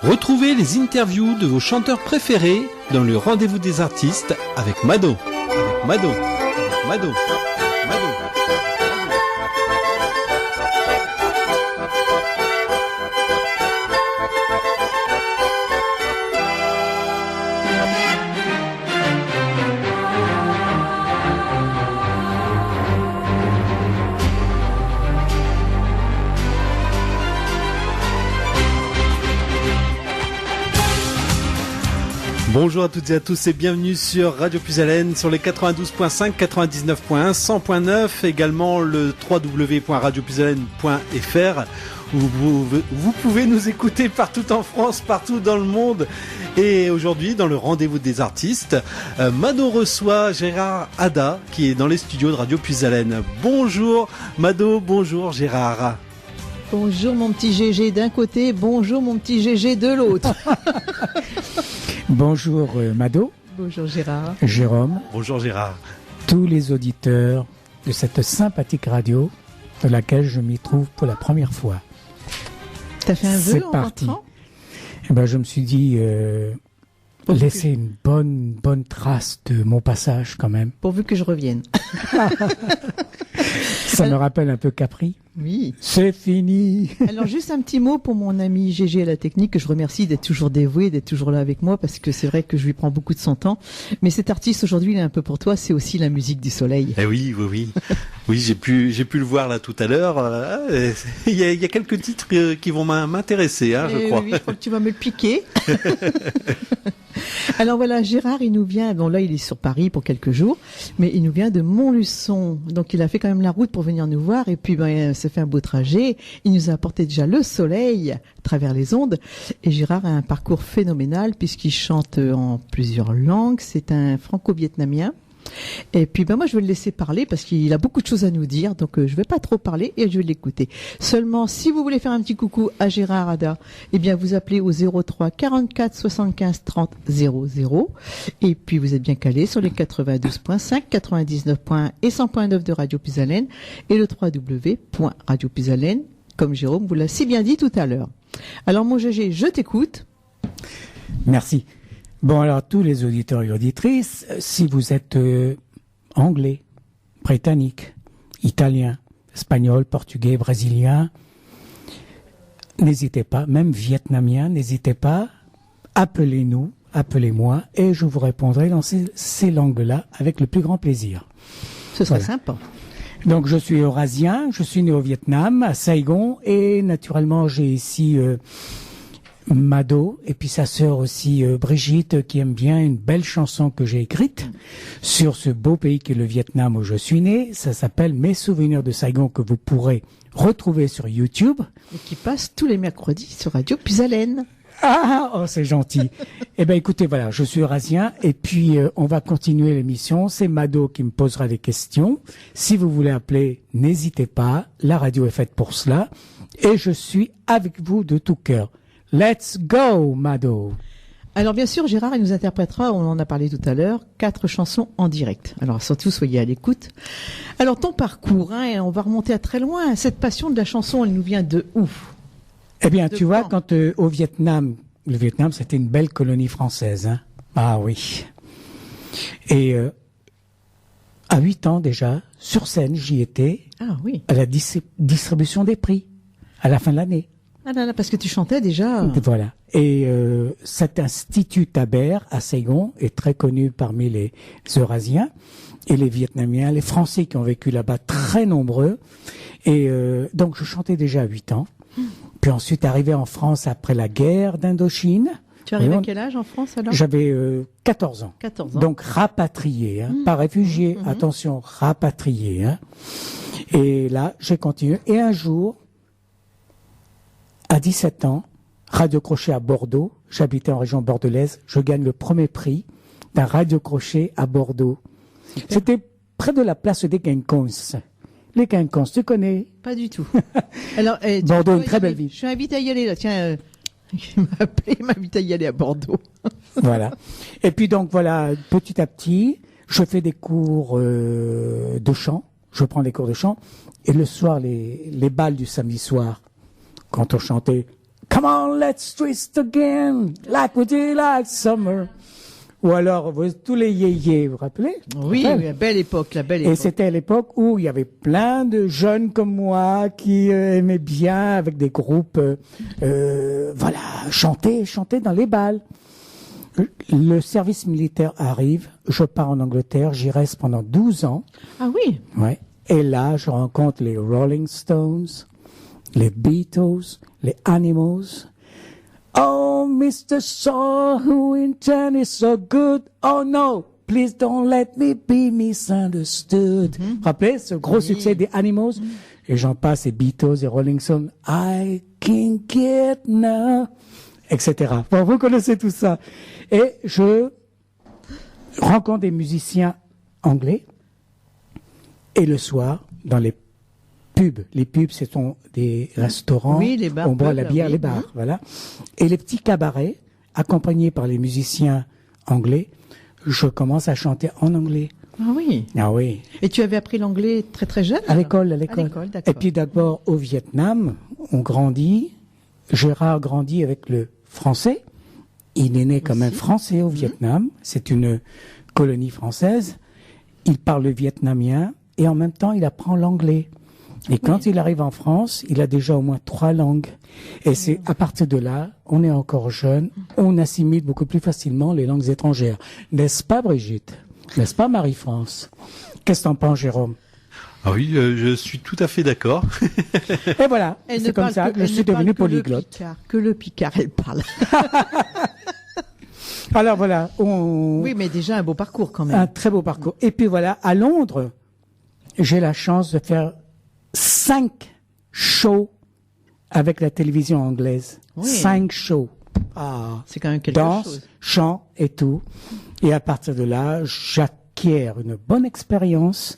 Retrouvez les interviews de vos chanteurs préférés dans le Rendez-vous des artistes avec Mado. Mado. Bonjour à toutes et à tous et bienvenue sur Radio Puisalène sur les 92.5, 99.1, 100.9, également le www.radiopuisalène.fr où vous pouvez nous écouter partout en France, partout dans le monde. Et aujourd'hui, dans le Rendez-vous des artistes, Mado reçoit Gérard Ada qui est dans les studios de Radio Puisalène. Bonjour Mado, bonjour Gérard. Bonjour mon petit GG d'un côté, bonjour mon petit GG de l'autre. Bonjour Mado. Bonjour Gérard. Jérôme. Bonjour Gérard. Tous les auditeurs de cette sympathique radio de laquelle je m'y trouve pour la première fois. T'as fait un vœu C'est en parti. rentrant ? Eh ben, je me suis dit laisser une bonne trace de mon passage quand même. Pourvu que je revienne. Ça me rappelle un peu Capri. Oui. C'est fini. Alors juste un petit mot pour mon ami GG à la technique que je remercie d'être toujours dévoué, d'être toujours là avec moi parce que c'est vrai que je lui prends beaucoup de son temps. Mais cet artiste aujourd'hui, il est un peu pour toi, c'est aussi la musique du soleil. Eh oui. Oui, j'ai pu le voir là tout à l'heure. Il y a quelques titres qui vont m'intéresser, je crois. Oui, je crois que tu vas me le piquer. Alors voilà, Gérard, il nous vient, bon là il est sur Paris pour quelques jours, mais il nous vient de Montluçon. Donc il a fait quand même la route pour venir nous voir et puis ça fait un beau trajet. Il nous a apporté déjà le soleil à travers les ondes. Et Gérard a un parcours phénoménal puisqu'il chante en plusieurs langues. C'est un franco-vietnamien. Et puis moi je vais le laisser parler parce qu'il a beaucoup de choses à nous dire, donc je vais pas trop parler et je vais l'écouter. Seulement si vous voulez faire un petit coucou à Gérard Ada, eh bien vous appelez au 03 44 75 30 00 et puis vous êtes bien calé sur les 92.5, 99.1 et 100.9 de Radio Puisalène et le www.radiopuisalène comme Jérôme vous l'a si bien dit tout à l'heure. Alors mon GG, je t'écoute. Merci. Bon, alors, tous les auditeurs et auditrices, si vous êtes anglais, britannique, italien, espagnol, portugais, brésilien, n'hésitez pas, même vietnamien, n'hésitez pas, appelez-nous, appelez-moi, et je vous répondrai dans ces langues-là avec le plus grand plaisir. Ce serait sympa. Donc, je suis eurasien, je suis né au Vietnam, à Saigon, et naturellement, j'ai ici Mado et puis sa sœur aussi Brigitte qui aime bien une belle chanson que j'ai écrite sur ce beau pays qu'est le Vietnam où je suis né. Ça s'appelle Mes souvenirs de Saigon que vous pourrez retrouver sur YouTube. Et qui passe tous les mercredis sur Radio Puisalène. Oh c'est gentil. Eh ben écoutez, voilà, je suis eurasien et puis on va continuer l'émission. C'est Mado qui me posera des questions. Si vous voulez appeler, n'hésitez pas. La radio est faite pour cela et je suis avec vous de tout cœur. Let's go, Mado. Alors bien sûr, Gérard, il nous interprétera, on en a parlé tout à l'heure, 4 chansons en direct. Alors surtout, soyez à l'écoute. Alors ton parcours, on va remonter à très loin. Cette passion de la chanson, elle nous vient de où ? Eh bien, tu vois, quand au Vietnam, le Vietnam, c'était une belle colonie française. Hein. Ah oui. Et à 8 ans déjà, sur scène, j'y étais. Ah oui. À la distribution des prix, à la fin de l'année. Ah là là, parce que tu chantais déjà. Voilà. Et cet institut Taber à Saigon est très connu parmi les Eurasiens et les Vietnamiens, les Français qui ont vécu là-bas, très nombreux. Et donc je chantais déjà à 8 ans. Puis ensuite arrivé en France après la guerre d'Indochine. Tu arrives à quel âge en France alors ? J'avais 14 ans. 14 ans. Donc rapatrié, pas réfugié, attention, rapatrié. Hein. Et là, j'ai continué. Et un jour, à 17 ans, radio-crochet à Bordeaux, j'habitais en région bordelaise, je gagne le premier prix d'un radio-crochet à Bordeaux. Super. C'était près de la place des Quinconces. Les Quinconces, tu connais ? Pas du tout. Alors, Bordeaux, une très belle ville. Je suis invité à y aller là, tiens, il m'a appelé, il m'a invité à y aller à Bordeaux. Voilà. Et puis donc voilà, petit à petit, je fais des cours de chant, je prends des cours de chant, et le soir, les balles du samedi soir, quand on chantait Come on, let's twist again, like we did last summer. Ou alors, tous les yéyés, vous vous rappelez? Oui, la belle époque, la belle Et époque. c'était l'époque où il y avait plein de jeunes comme moi qui aimaient bien, avec des groupes, voilà, chanter dans les bals. Le service militaire arrive, je pars en Angleterre, j'y reste pendant 12 ans. Ah oui. Ouais. Et là, je rencontre les Rolling Stones, les Beatles, les Animals. Oh, Mr. Saul, who in turn is so good. Oh no, please don't let me be misunderstood. Vous vous rappelez ce gros succès des Animals? Et j'en passe, les Beatles et Rolling Stones. I can't get now. Etc. Bon, vous connaissez tout ça. Et je rencontre des musiciens anglais. Et le soir, dans les pubs, ce sont des restaurants, Oui, les bars, on boit la pubs, bière, oui. les bars, voilà. Et les petits cabarets, accompagnés par les musiciens anglais, je commence à chanter en anglais. Ah oui. Ah oui. Et tu avais appris l'anglais très très jeune? À l'école. À l'école, d'accord. Et puis d'abord au Vietnam, on grandit. Gérard grandit avec le français. Il est né comme un Français au Vietnam. C'est une colonie française. Il parle le vietnamien et en même temps il apprend l'anglais. Et quand il arrive en France, il a déjà au moins 3 langues. Et c'est à partir de là, on est encore jeune, on assimile beaucoup plus facilement les langues étrangères. N'est-ce pas Brigitte? N'est-ce pas Marie-France? Qu'est-ce que t'en penses Jérôme? Ah oui, je suis tout à fait d'accord. Et voilà, Elle c'est ne comme parle ça que- que je elle suis ne parle devenu que le polyglotte. Picard, que le Picard, elle parle. Alors voilà, Oui, mais déjà un beau parcours quand même. un très beau parcours. Et puis voilà, à Londres, j'ai la chance de faire 5 shows avec la télévision anglaise. Oui. 5 shows. Ah, C'est quand même quelque danse, chose. chant et tout. Et à partir de là, j'acquiers une bonne expérience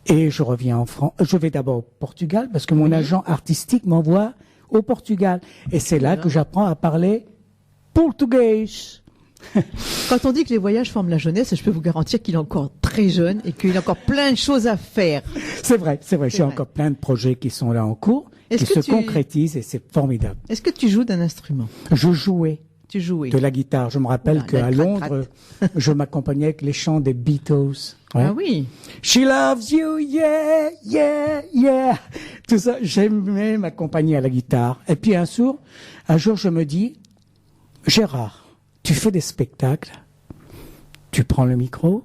et je reviens en France. Je vais d'abord au Portugal parce que mon agent artistique m'envoie au Portugal. Et c'est là que j'apprends à parler portugais. Quand on dit que les voyages forment la jeunesse, je peux vous garantir qu'il est encore très jeune et qu'il a encore plein de choses à faire. C'est vrai. J'ai vrai. encore plein de projets qui sont là en cours, Est-ce qui que se concrétisent et c'est formidable. Est-ce que tu joues d'un instrument? Je jouais Tu jouais. de la guitare. Je me rappelle Oula, qu'à la Londres, je m'accompagnais avec les chants des Beatles. Ouais. Ah oui. She loves you, yeah, yeah, yeah. Tout ça, j'aimais m'accompagner à la guitare. Et puis un jour, je me dis, Gérard, tu fais des spectacles, tu prends le micro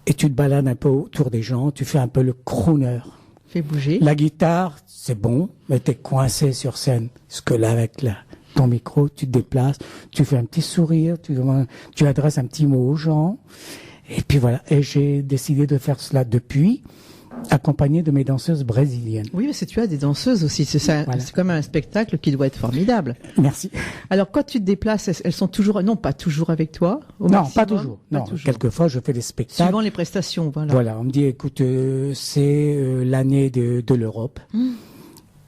et tu te balades un peu autour des gens, tu fais un peu le crooner. Fais bouger. La guitare, c'est bon, mais t'es coincé sur scène. Parce que là, avec ton micro, tu te déplaces, tu fais un petit sourire, tu adresses un petit mot aux gens. Et puis voilà. Et j'ai décidé de faire cela depuis, accompagné de mes danseuses brésiliennes. Oui, parce que tu as des danseuses aussi. C'est ça. Voilà. C'est comme un spectacle qui doit être formidable. Merci. Alors, quand tu te déplaces, elles sont toujours, non, pas toujours avec toi. Au Non, maximum, pas toujours. Non, quelquefois, je fais des spectacles. Suivant les prestations, voilà. Voilà, on me dit, écoute, c'est l'année de l'Europe.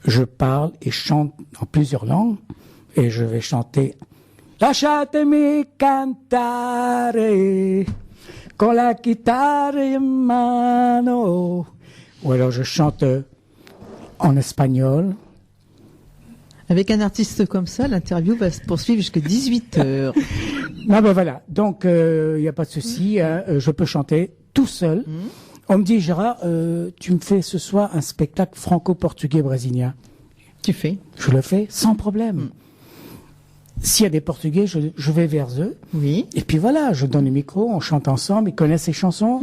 Je parle et chante en plusieurs langues et je vais chanter Lasciatemi cantare con la chitarra in mano. Ou alors je chante en espagnol. Avec un artiste comme ça, l'interview va se poursuivre jusqu'à 18 heures. Non, ben voilà. Donc, il n'y a pas de souci. Hein, je peux chanter tout seul. On me dit, Gérard, tu me fais ce soir un spectacle franco-portugais-brésilien. Tu fais. Je le fais sans problème. S'il y a des Portugais, je vais vers eux. Oui. Et puis voilà, je donne le micro, on chante ensemble, ils connaissent ces chansons.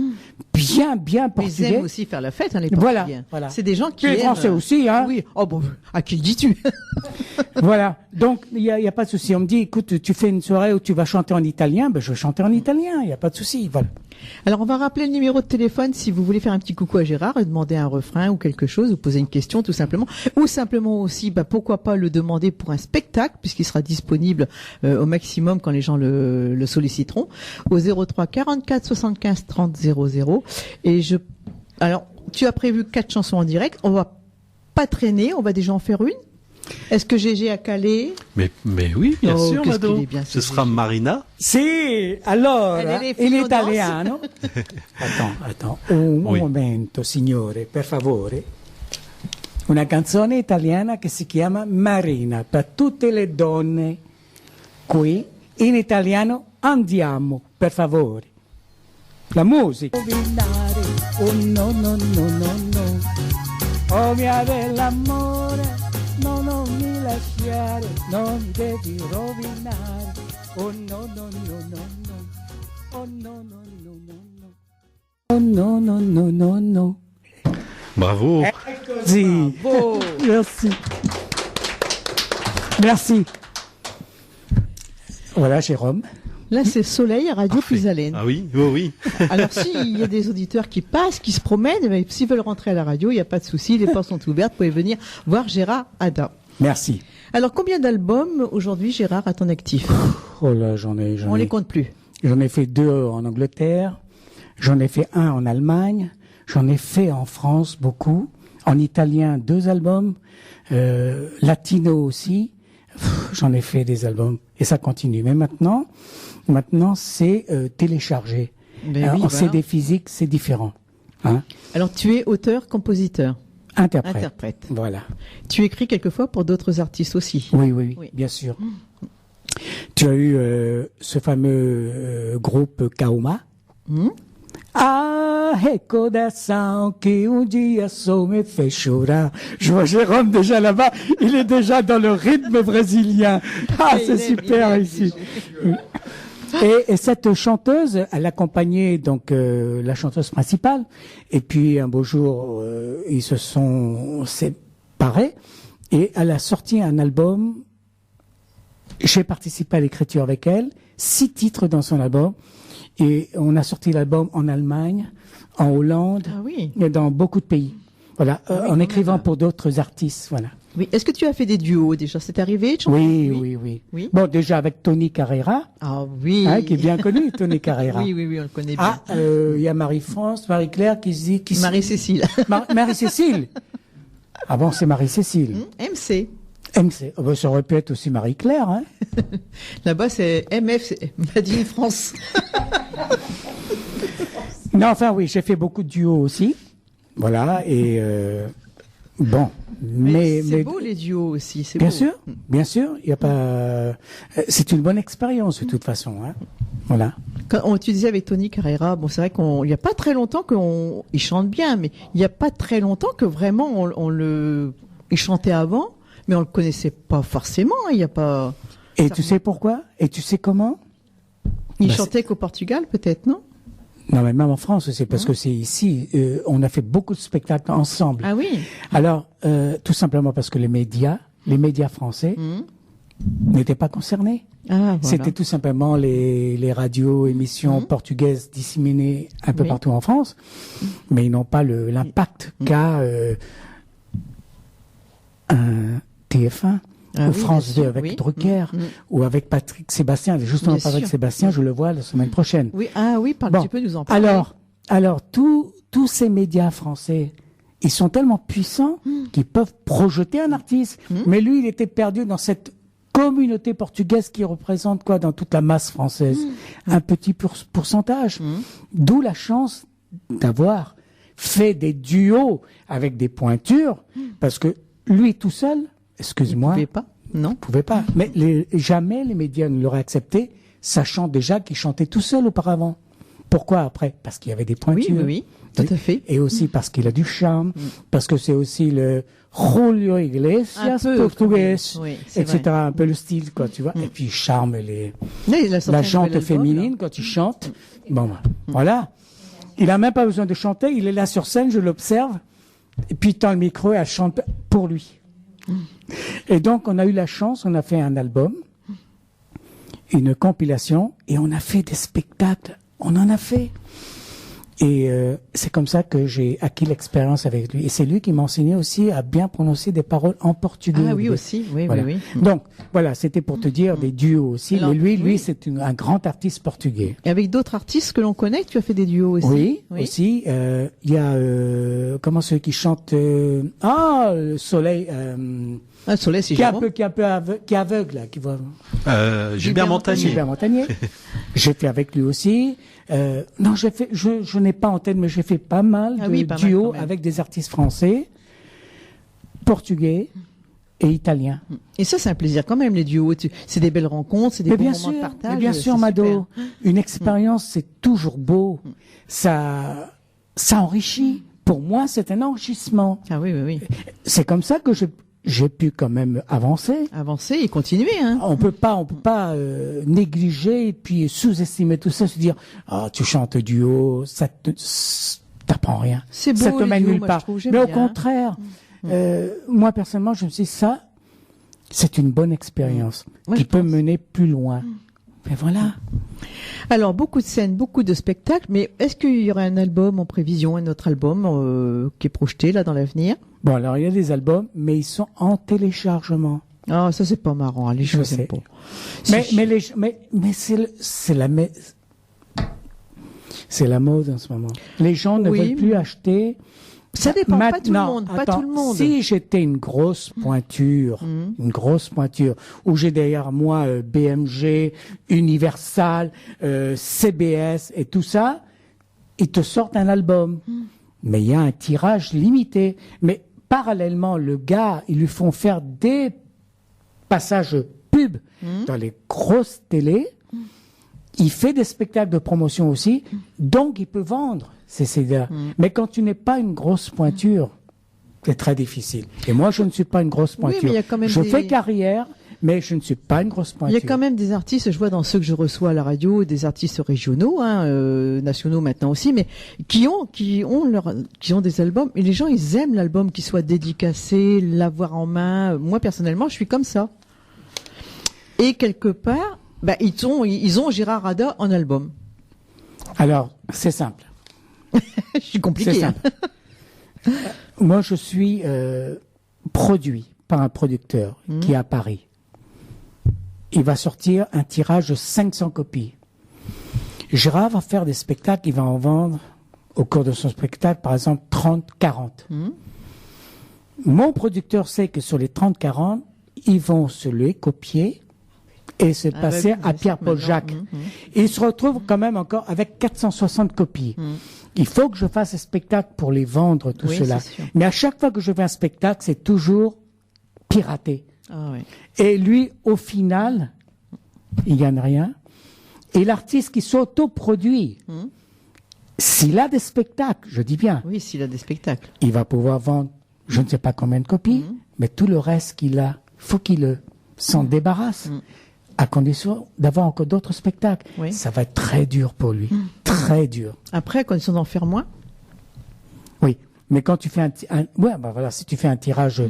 Bien Mais ils portugais. aiment aussi faire la fête, hein, les Voilà, Portugais. voilà. C'est des gens qui Puis les aiment. Français aussi, hein. Oui. Oh bon, à qui le dis-tu? Voilà. Donc, il y a pas de souci. On me dit, écoute, tu fais une soirée où tu vas chanter en italien, ben, je vais chanter en italien, il n'y a pas de souci. Voilà. Alors, on va rappeler le numéro de téléphone si vous voulez faire un petit coucou à Gérard et demander un refrain ou quelque chose, ou poser une question tout simplement. Ou simplement aussi, pourquoi pas le demander pour un spectacle, puisqu'il sera disponible au maximum quand les gens le solliciteront, au 03 44 75 30 00. Et alors, tu as prévu 4 chansons en direct. On va pas traîner, on va déjà en faire une. Est-ce que Gégé a calé? Mais oui, bien Oh, sûr, qu'est-ce Mado. qu'il est bien, Ce ce sera Gégé. Marina. Si, allora, Elle est les in filles italiano. Attends, un Oui. momento, signore, per favore. una canzone italiana che si chiama Marina, per tutte le donne qui, in italiano andiamo, per favore. La musica. Oh no, no, no, no, no. Oh mia bell'amore, no, non mi lasciare, non mi devi rovinare. Oh no, no, no, no, no. Oh no, no, no, no, no. Oh no, no, no, no, no. Bravo. Così. Bravo. Merci. Merci. Voilà, Jérôme. Là, c'est Soleil à Radio Parfait. Puisalène. Ah oui, oh oui. Alors, s'il y a des auditeurs qui passent, qui se promènent, mais s'ils veulent rentrer à la radio, il n'y a pas de souci, les portes sont ouvertes, vous pouvez venir voir Gérard Ada. Merci. Alors, combien d'albums aujourd'hui, Gérard, à ton actif? Oh là, j'en On les compte plus. J'en ai fait 2 en Angleterre, j'en ai fait 1 en Allemagne, j'en ai fait en France beaucoup, en italien 2 albums, latino aussi, j'en ai fait des albums et ça continue. Mais maintenant c'est téléchargé. Ben oui, en voilà. CD physique, c'est différent. Hein? Alors, tu es auteur, compositeur, Interprète. Voilà. Tu écris quelquefois pour d'autres artistes aussi. Oui, Oui. bien sûr. Tu as eu ce fameux groupe Kaoma. Ah, e coração que dia só me fait chorar. Je vois Jérôme déjà là-bas, il est déjà dans le rythme brésilien. Ah, Il c'est aime, super il aime, ici. Et cette chanteuse, elle accompagnait donc la chanteuse principale. Et puis un beau jour, ils se sont séparés et elle a sorti un album. J'ai participé à l'écriture avec elle, 6 titres dans son album. Et on a sorti l'album en Allemagne, en Hollande, Ah oui. et dans beaucoup de pays. Voilà, oui, en quand écrivant même. pour d'autres artistes, voilà. Oui. Est-ce que tu as fait des duos déjà? C'est arrivé de chanter? Oui. Oui. Bon, déjà avec Tony Carrera, Ah oui. hein, qui est bien connu, Tony Carrera. Oui, on le connaît bien. Ah, il y a Marie-France, Marie-Claire qui se dit... Marie-Cécile. Marie-Cécile. Ah bon, c'est Marie-Cécile. MC. MC. Oh, ben, ça aurait pu être aussi Marie-Claire, hein. Là-bas, c'est MF, c'est Made in France. Non, enfin oui, j'ai fait beaucoup de duos aussi. Voilà, et bon, mais c'est beau les duos aussi, c'est bien beau. sûr, il y a pas. C'est une bonne expérience de toute façon, hein. Voilà. Tu disais avec Tony Carrera, bon, c'est vrai il n'y a pas très longtemps il chante bien, mais il n'y a pas très longtemps que vraiment il chantait avant, mais on le connaissait pas forcément. Il y a pas. Et tu sais pourquoi? Et tu sais comment? Il Bah, chantait qu'au Portugal, peut-être, non? Non, mais même en France, c'est parce que c'est ici. On a fait beaucoup de spectacles ensemble. Ah oui. Alors, tout simplement parce que les médias français n'étaient pas concernés. Ah, voilà. C'était tout simplement les radios, émissions portugaises disséminées un peu Oui. partout en France, mais ils n'ont pas l'impact qu'a un TF1 Ah ou oui, France bien 2 sûr, avec oui. Drucker ou avec Patrick Sébastien. Justement, Bien Patrick sûr. Sébastien, je le vois la semaine prochaine. Oui, parle, Bon, tu peux nous en parler. alors tous ces médias français, ils sont tellement puissants qu'ils peuvent projeter un artiste. Mais lui, il était perdu dans cette communauté portugaise qui représente quoi dans toute la masse française? Un petit pourcentage. D'où la chance d'avoir fait des duos avec des pointures, parce que lui tout seul, excuse-moi, Tu pouvais pas? Non. pouvait pas. Mais jamais les médias ne l'auraient accepté, sachant déjà qu'il chantait tout seul auparavant. Pourquoi après? Parce qu'il y avait des pointures. Oui, tout à fait. Et aussi parce qu'il a du charme, parce que c'est aussi le Julio Un Iglesias peu, portugais, oui, c'est etc. vrai. Un peu le style, quoi, tu vois. Et puis il charme Mais il a sorti la un jante nouvel album, féminine quand il chante. Bon, ben, voilà. Il a même pas besoin de chanter, il est là sur scène, je l'observe, et puis il tend le micro et elle chante pour lui. Et donc, on a eu la chance, on a fait un album, une compilation, et on a fait des spectacles. On en a fait. Et c'est comme ça que j'ai acquis l'expérience avec lui. Et c'est lui qui m'a enseigné aussi à bien prononcer des paroles en portugais. Ah oui, aussi. Oui, Voilà. oui. Donc, voilà, c'était pour te dire des duos aussi. Alors, mais lui, oui. c'est un grand artiste portugais. Et avec d'autres artistes que l'on connaît, tu as fait des duos aussi. Oui, aussi. Il y a comment ceux qui chantent le Soleil Ah, Soleil, c'est qui est un Jérôme. peu qui est aveugle là, qui voit Gilbert Montagnier. Gilbert Montagnier. J'ai fait avec lui aussi. Non, je n'ai pas en tête, mais j'ai fait pas mal Ah de oui, pas mal duos quand même. avec des artistes français. portugais et italien. Et ça, c'est un plaisir quand même, les duos. C'est des belles rencontres, c'est des bons moments de partage. Mais bien sûr, c'est Mado, super. une expérience, c'est toujours beau. Ça enrichit. Pour moi, c'est un enrichissement. Ah oui, oui, oui. C'est comme ça que j'ai pu quand même avancer. Avancer et continuer, hein. On peut pas négliger et puis sous-estimer tout ça, se dire tu chantes duo, t'apprends rien. C'est beau, ça te les mène duos, nulle moi, part. je trouve, j'aime Mais au bien. contraire, moi personnellement, je me suis dit ça, c'est une bonne expérience Moi, qui je peut pense. mener plus loin. Mais voilà. Alors, beaucoup de scènes, beaucoup de spectacles, mais est-ce qu'il y aurait un album en prévision, un autre album qui est projeté là dans l'avenir? Bon, alors il y a des albums, mais ils sont en téléchargement. Ah, ça c'est pas marrant, hein, les Je gens sais. aiment pas. Mais c'est la mode en ce moment. Les gens ne Oui. veulent plus acheter. Ça dépend, pas tout le Maintenant, monde, pas attends, tout le monde. Si j'étais une grosse pointure, où j'ai derrière moi BMG, Universal, CBS et tout ça, ils te sortent un album. Mais il y a un tirage limité. Mais parallèlement, le gars, ils lui font faire des passages pub dans les grosses télés. Il fait des spectacles de promotion aussi, donc il peut vendre ces CD. Mais quand tu n'es pas une grosse pointure, c'est très difficile. Et moi, je ne suis pas une grosse Oui, pointure. mais il y a quand même je des- fais carrière, mais je ne suis pas une grosse Il pointure. y a quand même des artistes, je vois dans ceux que je reçois à la radio, des artistes régionaux, nationaux maintenant aussi, mais qui ont des albums. Et les gens, ils aiment l'album qui soit dédicacé, l'avoir en main. Moi, personnellement, je suis comme ça. Et quelque part, ils ont Gérard Ada en album. Alors, c'est simple. Je suis compliqué. C'est hein. simple. Moi, je suis produit par un producteur qui est à Paris. Il va sortir un tirage de 500 copies. Gérard va faire des spectacles, il va en vendre au cours de son spectacle, par exemple, 30, 40. Mon producteur sait que sur les 30, 40, ils vont se les copier et se passer à Pierre-Paul Jacques. Et il se retrouve quand même encore avec 460 copies. Il faut que je fasse un spectacle pour les vendre, tout Oui, cela. c'est sûr. Mais à chaque fois que je fais un spectacle, c'est toujours piraté. Ah ouais. Et lui, au final, il gagne rien. Et l'artiste qui s'autoproduit, s'il a des spectacles, je dis bien, Oui, s'il a des spectacles. il va pouvoir vendre je ne sais pas combien de copies, mais tout le reste qu'il a, faut qu'il s'en débarrasse. À condition d'avoir encore d'autres spectacles. Oui. Ça va être très dur pour lui. Très dur. Après, à condition d'en faire moins. Oui. Mais quand tu fais si tu fais un tirage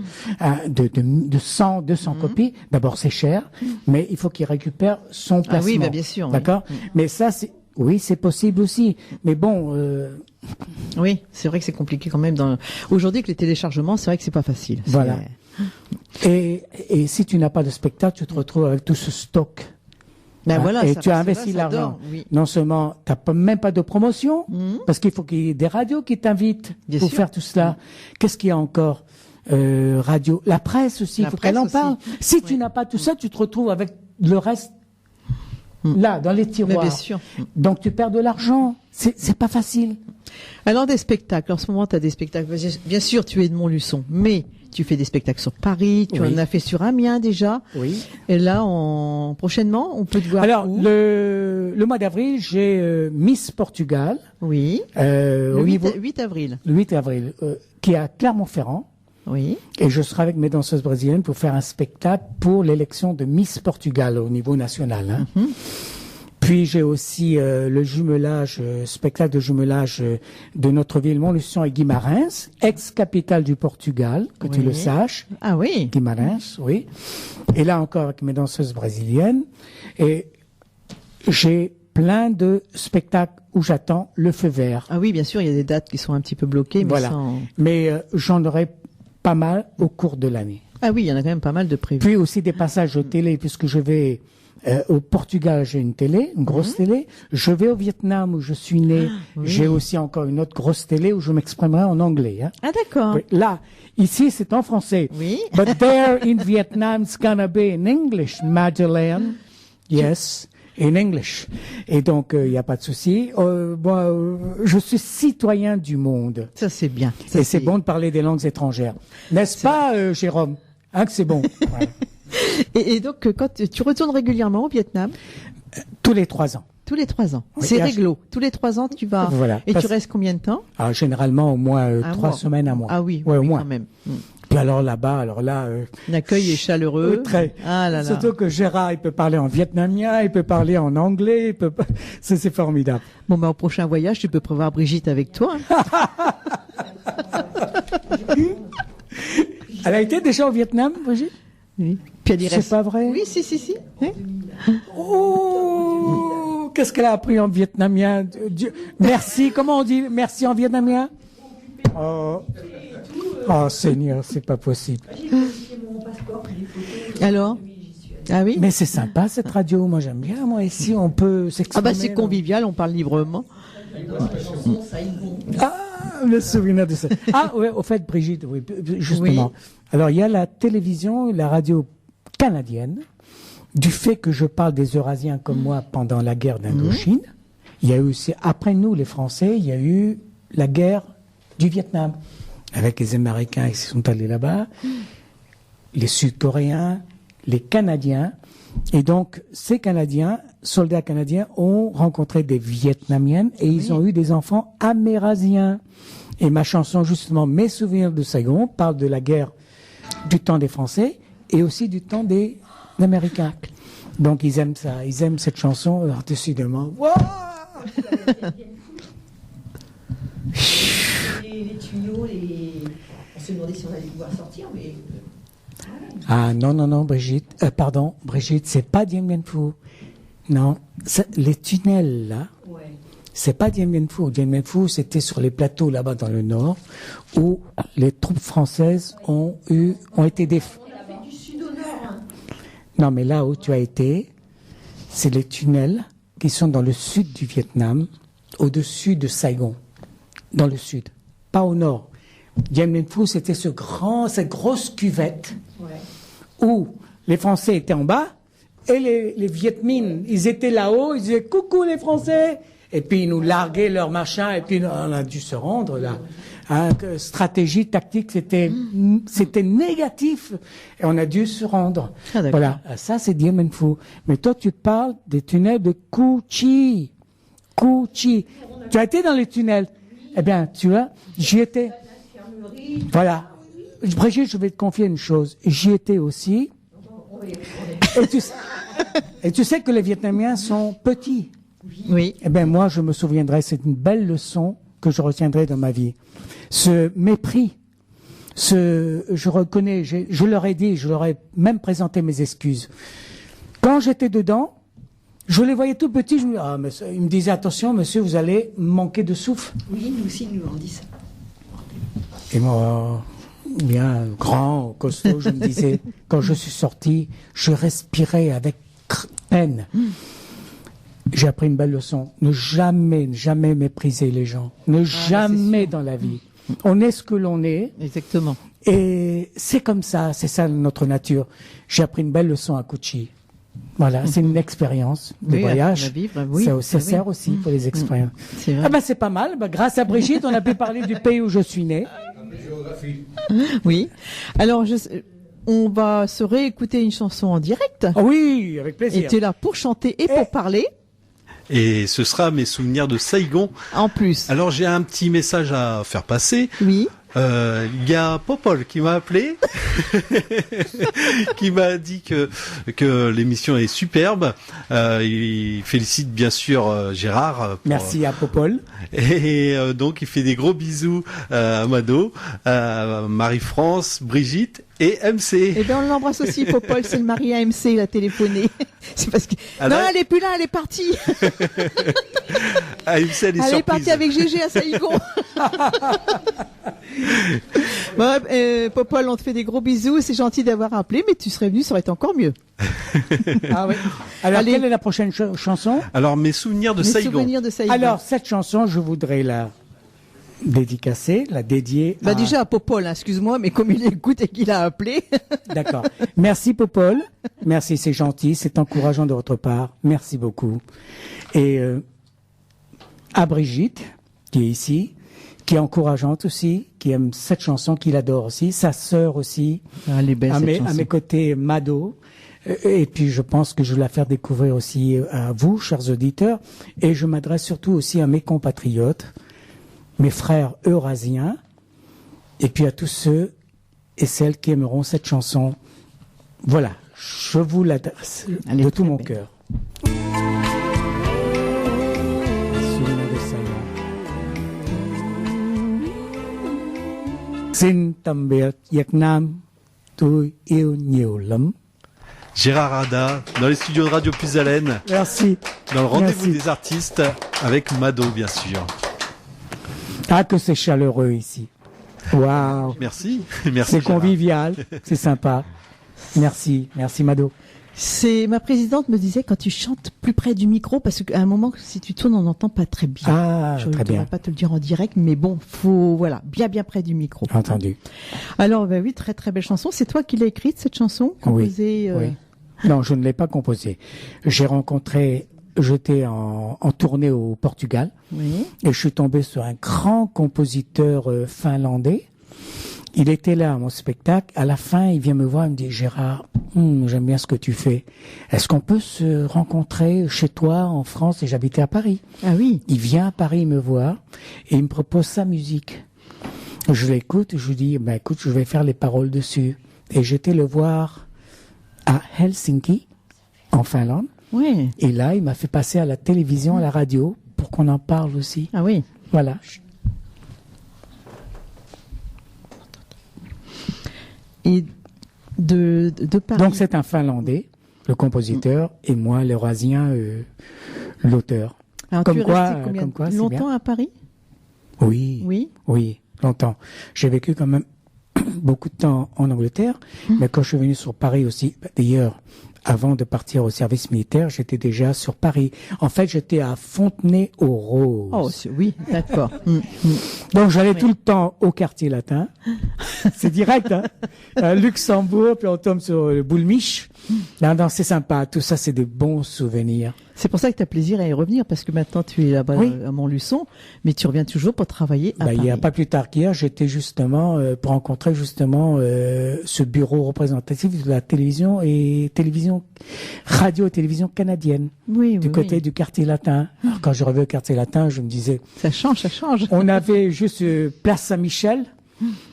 de 100, 200 copies, d'abord c'est cher, mais il faut qu'il récupère son placement. oui, bien sûr, oui. D'accord? Mais ça, c'est possible aussi. Mais bon, Oui, c'est vrai que c'est compliqué quand même. Aujourd'hui, avec les téléchargements, c'est vrai que c'est pas facile. Voilà. Et si tu n'as pas de spectacle, tu te retrouves avec tout ce stock. Voilà, Et ça- tu as ça investi va, ça l'argent. dort, oui. Non seulement, tu n'as même pas de promotion, parce qu'il faut qu'il y ait des radios qui t'invitent Bien pour sûr. faire tout cela. Qu'est-ce qu'il y a encore radio, la presse aussi, il La faut qu'elle en presse parle. aussi. Si tu n'as pas tout ça, tu te retrouves avec le reste là, dans les Mais tiroirs. bien sûr. Donc tu perds de l'argent. C'est pas facile. Alors des spectacles, en ce moment tu as des spectacles, bien sûr tu es de Montluçon, mais tu fais des spectacles sur Paris, tu Oui. en as fait sur Amiens déjà, Oui. et là prochainement on peut te voir Alors, où le mois d'avril, j'ai Miss Portugal, Oui, au le 8, niveau, 8 avril, le 8 avril, qui est à Clermont-Ferrand. oui, Et je serai avec mes danseuses brésiliennes pour faire un spectacle pour l'élection de Miss Portugal au niveau national. Hein. Puis j'ai aussi le jumelage, spectacle de jumelage de notre ville Montluçon et Guimarães, ex-capitale du Portugal, que tu Oui. le saches. ah oui, Guimarães, oui. Et là encore avec mes danseuses brésiliennes. Et j'ai plein de spectacles où j'attends le feu vert. ah oui bien sûr il y a des dates qui sont un petit peu bloquées, mais Voilà. Mais j'en aurai pas mal au cours de l'année. ah oui il y en a quand même pas mal de prévus. Puis aussi des passages de télé, puisque je vais au Portugal, j'ai une télé, une grosse télé. Je vais au Vietnam où je suis né. oui. J'ai aussi encore une autre grosse télé où je m'exprimerai en anglais. Hein. Ah d'accord, Oui, là, ici, c'est en français. oui, But there in Vietnam, it's gonna be in English, Madeleine. Yes. in English. Et donc, il n'y a pas de souci. Moi, je suis citoyen du monde. Ça, c'est bien. Et c'est bon de parler des langues étrangères. N'est-ce pas, Jérôme? Hein, que c'est bon. Ouais. Et donc, quand tu retournes régulièrement au Vietnam? Tous les 3 ans. Tous les 3 ans. Oui, C'est réglo. Tous les 3 ans, tu vas. Voilà. Et tu restes combien de temps? Généralement, au moins 3 semaines à mois. Ah oui, ouais, oui, au moins. quand même. Puis alors là-bas, L'accueil est chaleureux. Très. Ah là là. Surtout que Gérard, il peut parler en vietnamien, il peut parler en anglais, c'est formidable. Bon, au prochain voyage, tu peux prévoir Brigitte avec toi. Elle a été déjà au Vietnam, Brigitte? Oui. Puis elle y reste. C'est pas vrai? Oui, si. Hein? Oh, qu'est-ce qu'elle a appris en vietnamien? Merci, comment on dit merci en vietnamien? Oh Seigneur, c'est pas possible. Alors? Ah oui? Mais c'est sympa cette radio, moi j'aime bien. Moi ici on peut s'exprimer. C'est convivial, on parle librement. Le souvenir de ça. Ouais, au fait Brigitte, oui, justement. Oui. Alors il y a la télévision, la radio canadienne. Du fait que je parle des Eurasiens comme moi pendant la guerre d'Indochine, il y a eu aussi, après nous les Français, il y a eu la guerre du Vietnam. Avec les Américains qui sont allés là-bas, les Sud-Coréens, les Canadiens. Et donc, ces Canadiens, soldats canadiens, ont rencontré des Vietnamiennes et ils ont eu des enfants amérindiens. Et ma chanson, justement, Mes souvenirs de Saigon, parle de la guerre du temps des Français et aussi du temps des Américains. Donc, ils aiment ça, ils aiment cette chanson, alors décidément. Wow les tuyaux, on se demandait si on allait pouvoir sortir, mais... Ah non, Brigitte, Brigitte, c'est pas Dien Bien Phu. Non, les tunnels là, c'est pas Dien Bien Phu. Dien Bien Phu, c'était sur les plateaux là-bas dans le nord, où les troupes françaises ont été On a fait du sud au nord. Hein. Non, mais là où tu as été, c'est les tunnels qui sont dans le sud du Vietnam, au-dessus de Saigon. Dans le sud, pas au nord. Dien Bien Phu, c'était cette grosse cuvette où les Français étaient en bas et les Viet Minh, ils étaient là-haut, ils disaient coucou les Français, et puis ils nous larguaient leur machin, et puis on a dû se rendre là. Stratégie tactique, c'était négatif, et on a dû se rendre. Voilà, ça c'est Dien Bien Phu. Mais toi tu parles des tunnels de Cu Chi. Tu as été dans les tunnels? Eh bien, tu vois, j'y étais. Voilà. Brigitte, je vais te confier une chose. J'y étais aussi. Et tu sais que les Vietnamiens sont petits. Oui. Eh bien, moi, je me souviendrai, c'est une belle leçon que je retiendrai dans ma vie. Ce mépris, je reconnais, je leur ai dit, je leur ai même présenté mes excuses. Quand j'étais dedans, je les voyais tout petits, ils me disaient, attention, monsieur, vous allez manquer de souffle. Oui, nous aussi, nous on dit ça. Et moi, bien grand, costaud, je me disais, quand je suis sorti, je respirais avec peine. J'ai appris une belle leçon. Ne jamais mépriser les gens. Jamais dans la vie. On est ce que l'on est. Exactement. Et c'est comme ça, c'est ça notre nature. J'ai appris une belle leçon à Cu Chi. Voilà, c'est une expérience de voyage. Ça sert aussi pour les expériences. C'est pas mal. Grâce à Brigitte, on a pu parler du pays où je suis né. Oui. Alors, on va se réécouter une chanson en direct. Oui, avec plaisir. Et tu es là pour chanter et pour parler. Et ce sera Mes souvenirs de Saigon. En plus. Alors j'ai un petit message à faire passer. Oui. Il y a Popol qui m'a appelé, qui m'a dit que l'émission est superbe. Il félicite bien sûr Gérard. Merci à Popol. Et donc il fait des gros bisous à Mado, à Marie-France, Brigitte et MC. Eh bien on l'embrasse aussi, Popol, c'est le mari à MC, il a téléphoné. C'est parce que... Non, elle est plus là, elle est partie. MC, elle est partie avec Gégé à Saigon. Popol, on te fait des gros bisous, c'est gentil d'avoir appelé, mais tu serais venu, ça aurait été encore mieux. Ah oui. Alors, quelle est la prochaine chanson? Alors, Mes souvenirs de Saigon. Alors, cette chanson, je voudrais la dédicacer, la dédier à... Déjà à Popol, excuse-moi, mais comme il écoute et qu'il a appelé. D'accord. Merci Popol. merci, c'est gentil, c'est encourageant de votre part. Merci beaucoup. Et à Brigitte, qui est ici, qui est encourageante aussi, qui aime cette chanson, qu'il adore aussi, sa sœur aussi, Ah, elle est belle, à cette chanson. mes côtés, Mado. Et puis je pense que je vais la faire découvrir aussi à vous, chers auditeurs, et je m'adresse surtout aussi à mes compatriotes, mes frères eurasiens, et puis à tous ceux et celles qui aimeront cette chanson. Voilà, je vous l'adresse Elle est de très tout mon belle. cœur. Xin tạm biệt Việt Nam, tôi yêu nhiều lắm. Gérard Ada, dans les studios de Radio Puisalène, Merci. dans le rendez-vous Merci. des artistes, avec Mado, bien sûr. Ah, que c'est chaleureux ici. Waouh. Merci. Merci. C'est Gérard. convivial, c'est sympa. Merci, merci Mado. C'est ma présidente me disait quand tu chantes plus près du micro, parce qu'à un moment, si tu tournes, on n'entend pas très bien. Ah, Je ne très bien. pourrais pas te le dire en direct, mais bon, faut bien près du micro. Entendu. Alors, ben oui, très très belle chanson. C'est toi qui l'as écrite cette chanson, composée. Oui. Non, je ne l'ai pas composée. J'étais en tournée au Portugal Oui. et je suis tombé sur un grand compositeur finlandais. Il était là à mon spectacle. À la fin, il vient me voir, il me dit, Gérard, j'aime bien ce que tu fais. Est-ce qu'on peut se rencontrer chez toi en France? Et j'habitais à Paris. Ah oui. Il vient à Paris me voir et il me propose sa musique. Je l'écoute, je lui dis, écoute, je vais faire les paroles dessus. Et j'étais le voir à Helsinki, en Finlande. Oui. Et là, il m'a fait passer à la télévision, à la radio, pour qu'on en parle aussi. Ah oui. Voilà. Et de Paris. Donc c'est un Finlandais, le compositeur, et moi, l'Eurasien, l'auteur. Alors, comme tu es quoi, resté combien comme quoi, c'est longtemps bien. à Paris? Oui, Oui. oui, longtemps. J'ai vécu quand même beaucoup de temps en Angleterre, mais quand je suis venu sur Paris aussi, d'ailleurs, avant de partir au service militaire, j'étais déjà sur Paris. En fait, j'étais à Fontenay-aux-Roses. Oh, oui, d'accord. Donc j'allais tout le temps au quartier latin. C'est direct, hein. Luxembourg, puis on tombe sur le Boulmiche. Non, c'est sympa. Tout ça, c'est des bons souvenirs. C'est pour ça que tu as plaisir à y revenir, parce que maintenant tu es là-bas Oui. à Montluçon, mais tu reviens toujours pour travailler à Il Paris. y a pas plus tard qu'hier, j'étais justement pour rencontrer justement ce bureau représentatif de la télévision et radio et télévision canadienne Oui, du oui, côté oui. du quartier latin. Alors, quand je revenais au quartier latin, je me disais, Ça change. on avait juste Place Saint-Michel.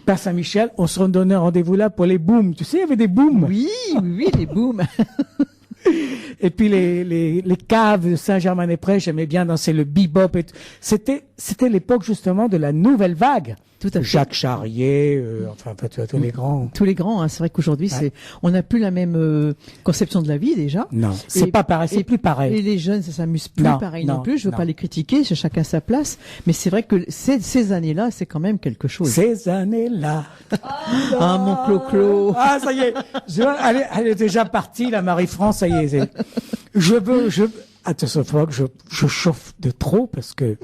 Place Saint-Michel, on se redonnait rendez-vous là pour les booms. Tu sais, il y avait des booms. Oui, les booms. Et puis les caves de Saint-Germain-des-Prés, j'aimais bien danser le bebop. Et c'était l'époque justement de la nouvelle vague. Tout à fait. Jacques Charrier, enfin tu vois, tous les grands. Tous les grands, hein. C'est vrai qu'aujourd'hui, on n'a plus la même conception de la vie déjà. Non, c'est pas pareil, c'est plus pareil. Et les jeunes, ça s'amuse plus Non, pareil non non, plus. Je veux non. pas les critiquer, c'est chacun sa place. Mais c'est vrai que ces années-là, c'est quand même quelque chose. Ces années-là. Ah, mon Clo-Clo. Ah, ça y est. Elle est déjà partie, la Marie-France, ça y est. Attention, faut que je chauffe de trop parce que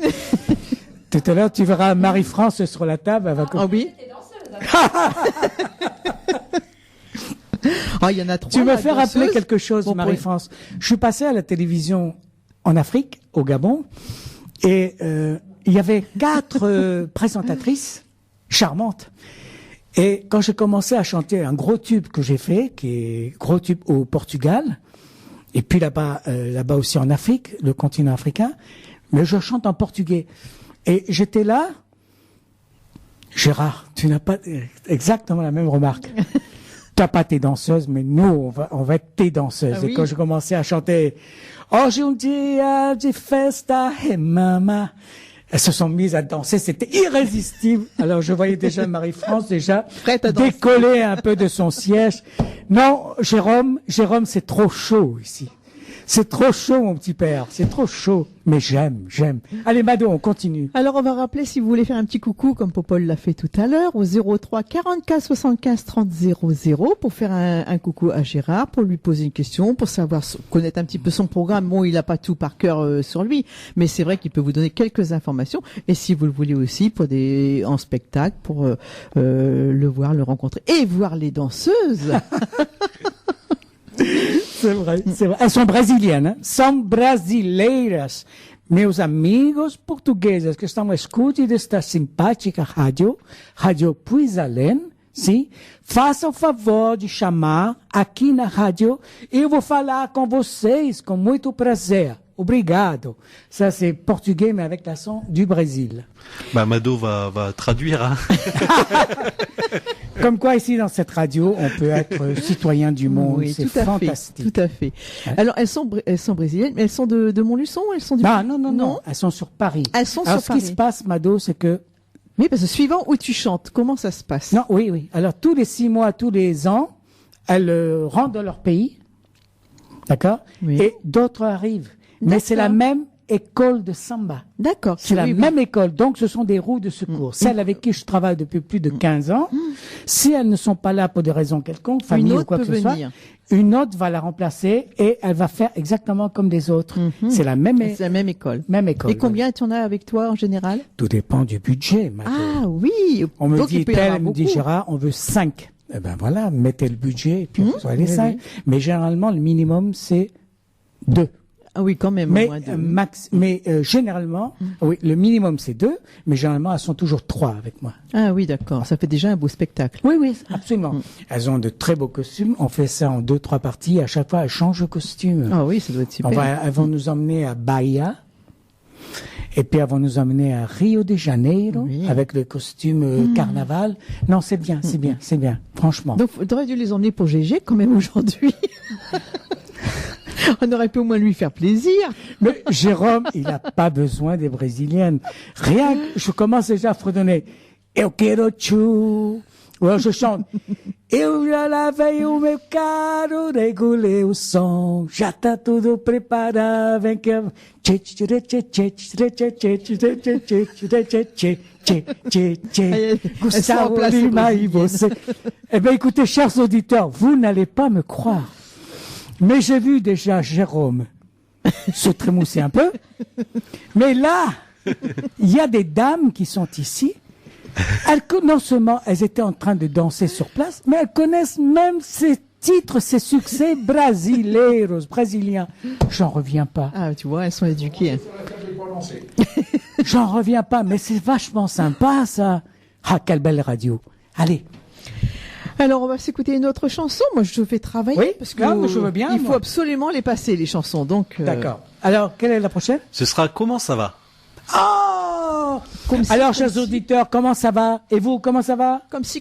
tout à l'heure, tu verras Marie-France sur la table. Elle va... Ah oui. Ah, il y en a trois. Tu me là, fais rappeler danseuses. quelque chose, Bon, Marie-France. Je suis passé à la télévision en Afrique, au Gabon, et il y avait 4 présentatrices charmantes. Et quand j'ai commencé à chanter un gros tube que j'ai fait, qui est gros tube au Portugal, et puis là-bas aussi en Afrique, le continent africain, mais je chante en portugais. Et j'étais là, Gérard, tu n'as pas exactement la même remarque. T'as pas tes danseuses, mais nous, on va être tes danseuses. Ah Et oui. quand je commençais à chanter, Hoje dia de festa, hey mama, elles se sont mises à danser, c'était irrésistible. Alors je voyais déjà Marie-France Prête à danser. décoller un peu de son siège. Non, Jérôme, c'est trop chaud ici. C'est trop chaud, mon petit père. C'est trop chaud. Mais j'aime. Allez, Mado, on continue. Alors, on va rappeler, si vous voulez faire un petit coucou, comme Popol l'a fait tout à l'heure, au 03 44 75 30 00 pour faire un coucou à Gérard, pour lui poser une question, pour savoir, connaître un petit peu son programme. Bon, il n'a pas tout par cœur sur lui, mais c'est vrai qu'il peut vous donner quelques informations. Et si vous le voulez aussi, en spectacle, pour le voir, le rencontrer et voir les danseuses. C'est vrai, c'est vrai. Elles sont brésiliennes, hein? São brasileiras. Meus amigos portugueses que estão a escutar desta simpática Rádio Puisalén, sim? Faça o favor de chamar aqui na rádio e eu vou falar com vocês com muito prazer. Obrigado. Ça, c'est portugais, mais avec l'accent du Brésil. Bah, Mado va traduire, hein. Comme quoi, ici, dans cette radio, on peut être citoyen du monde. Oui, c'est tout à fantastique. fait, tout à fait. Ouais. Alors, elles sont brésiliennes, mais elles sont de Montluçon, elles sont du... Non. Elles sont sur Paris. Elles sont Alors, sur ce Paris. qui se passe, Mado, c'est que... Oui, parce que suivant où tu chantes, comment ça se passe? Non, oui. Alors, tous les 6 mois, tous les ans, elles rentrent dans leur pays. D'accord? Oui. Et d'autres arrivent. Mais c'est la D'accord. même école de samba. D'accord. C'est la Oui, oui. même école, donc ce sont des roues de secours. Celles avec qui je travaille depuis plus de 15 ans, si elles ne sont pas là pour des raisons quelconques, famille Une ou autre quoi que peut ce soit, venir. une autre va la remplacer et elle va faire exactement comme les autres. C'est la même, C'est la même école. même école. Et combien tu en as avec toi en général? Tout dépend du budget, Mado. Ah oui. On me Donc, dit il peut y en avoir tel, me dit beaucoup. Gérard, on veut 5. Eh ben voilà, mettez le budget et puis on reçoit les oui, 5. oui. Mais généralement, le minimum, c'est 2. Ah oui, quand même. au Mais, moins deux. généralement, oui, le minimum c'est 2, mais généralement elles sont toujours 3 avec moi. Ah oui, d'accord. Ça fait déjà un beau spectacle. Oui, absolument. Elles ont de très beaux costumes. On fait ça en 2-3 parties. À chaque fois, elles changent de costume. Ah oui, ça doit être super. Elles vont nous emmener à Bahia. Et puis elles vont nous emmener à Rio de Janeiro Oui. avec le costume carnaval. Non, c'est bien. Franchement. Donc, t'aurais dû les emmener pour GG quand même aujourd'hui. On aurait pu au moins lui faire plaisir. Mais Jérôme, il n'a pas besoin des Brésiliennes. Rien que je commence déjà à fredonner. Eu quero chu. Ou alors je chante. Eu já lavei o meu carro, regulei o som. Já tá tudo preparado, vem que eu... Tchê, tchê, tchê, tchê, tchê, tchê, tchê, tchê, tchê, tchê, tchê, tchê, tchê, tchê, tchê, tchê, tchê. Gustavo Lima e você. Eh bien, écoutez, chers auditeurs, vous n'allez pas me croire. Mais j'ai vu déjà Jérôme se trémousser un peu. Mais là, il y a des dames qui sont ici. Non seulement elles étaient en train de danser sur place, mais elles connaissent même ces titres, ces succès brasileiros. J'en reviens pas. Ah, tu vois, elles sont éduquées. Hein. J'en reviens pas, mais c'est vachement sympa, ça. Ah, quelle belle radio. Allez. Alors, on va s'écouter une autre chanson. Moi, je te fais travailler. Oui, parce que ah, mais je veux bien, il faut moi. absolument les passer, les chansons. Donc, D'accord. Alors, quelle est la prochaine? Ce sera Comment ça va? Oh! Comme si, Alors, comme chers si. auditeurs, comment ça va? Et vous, comment ça va? Comme ça.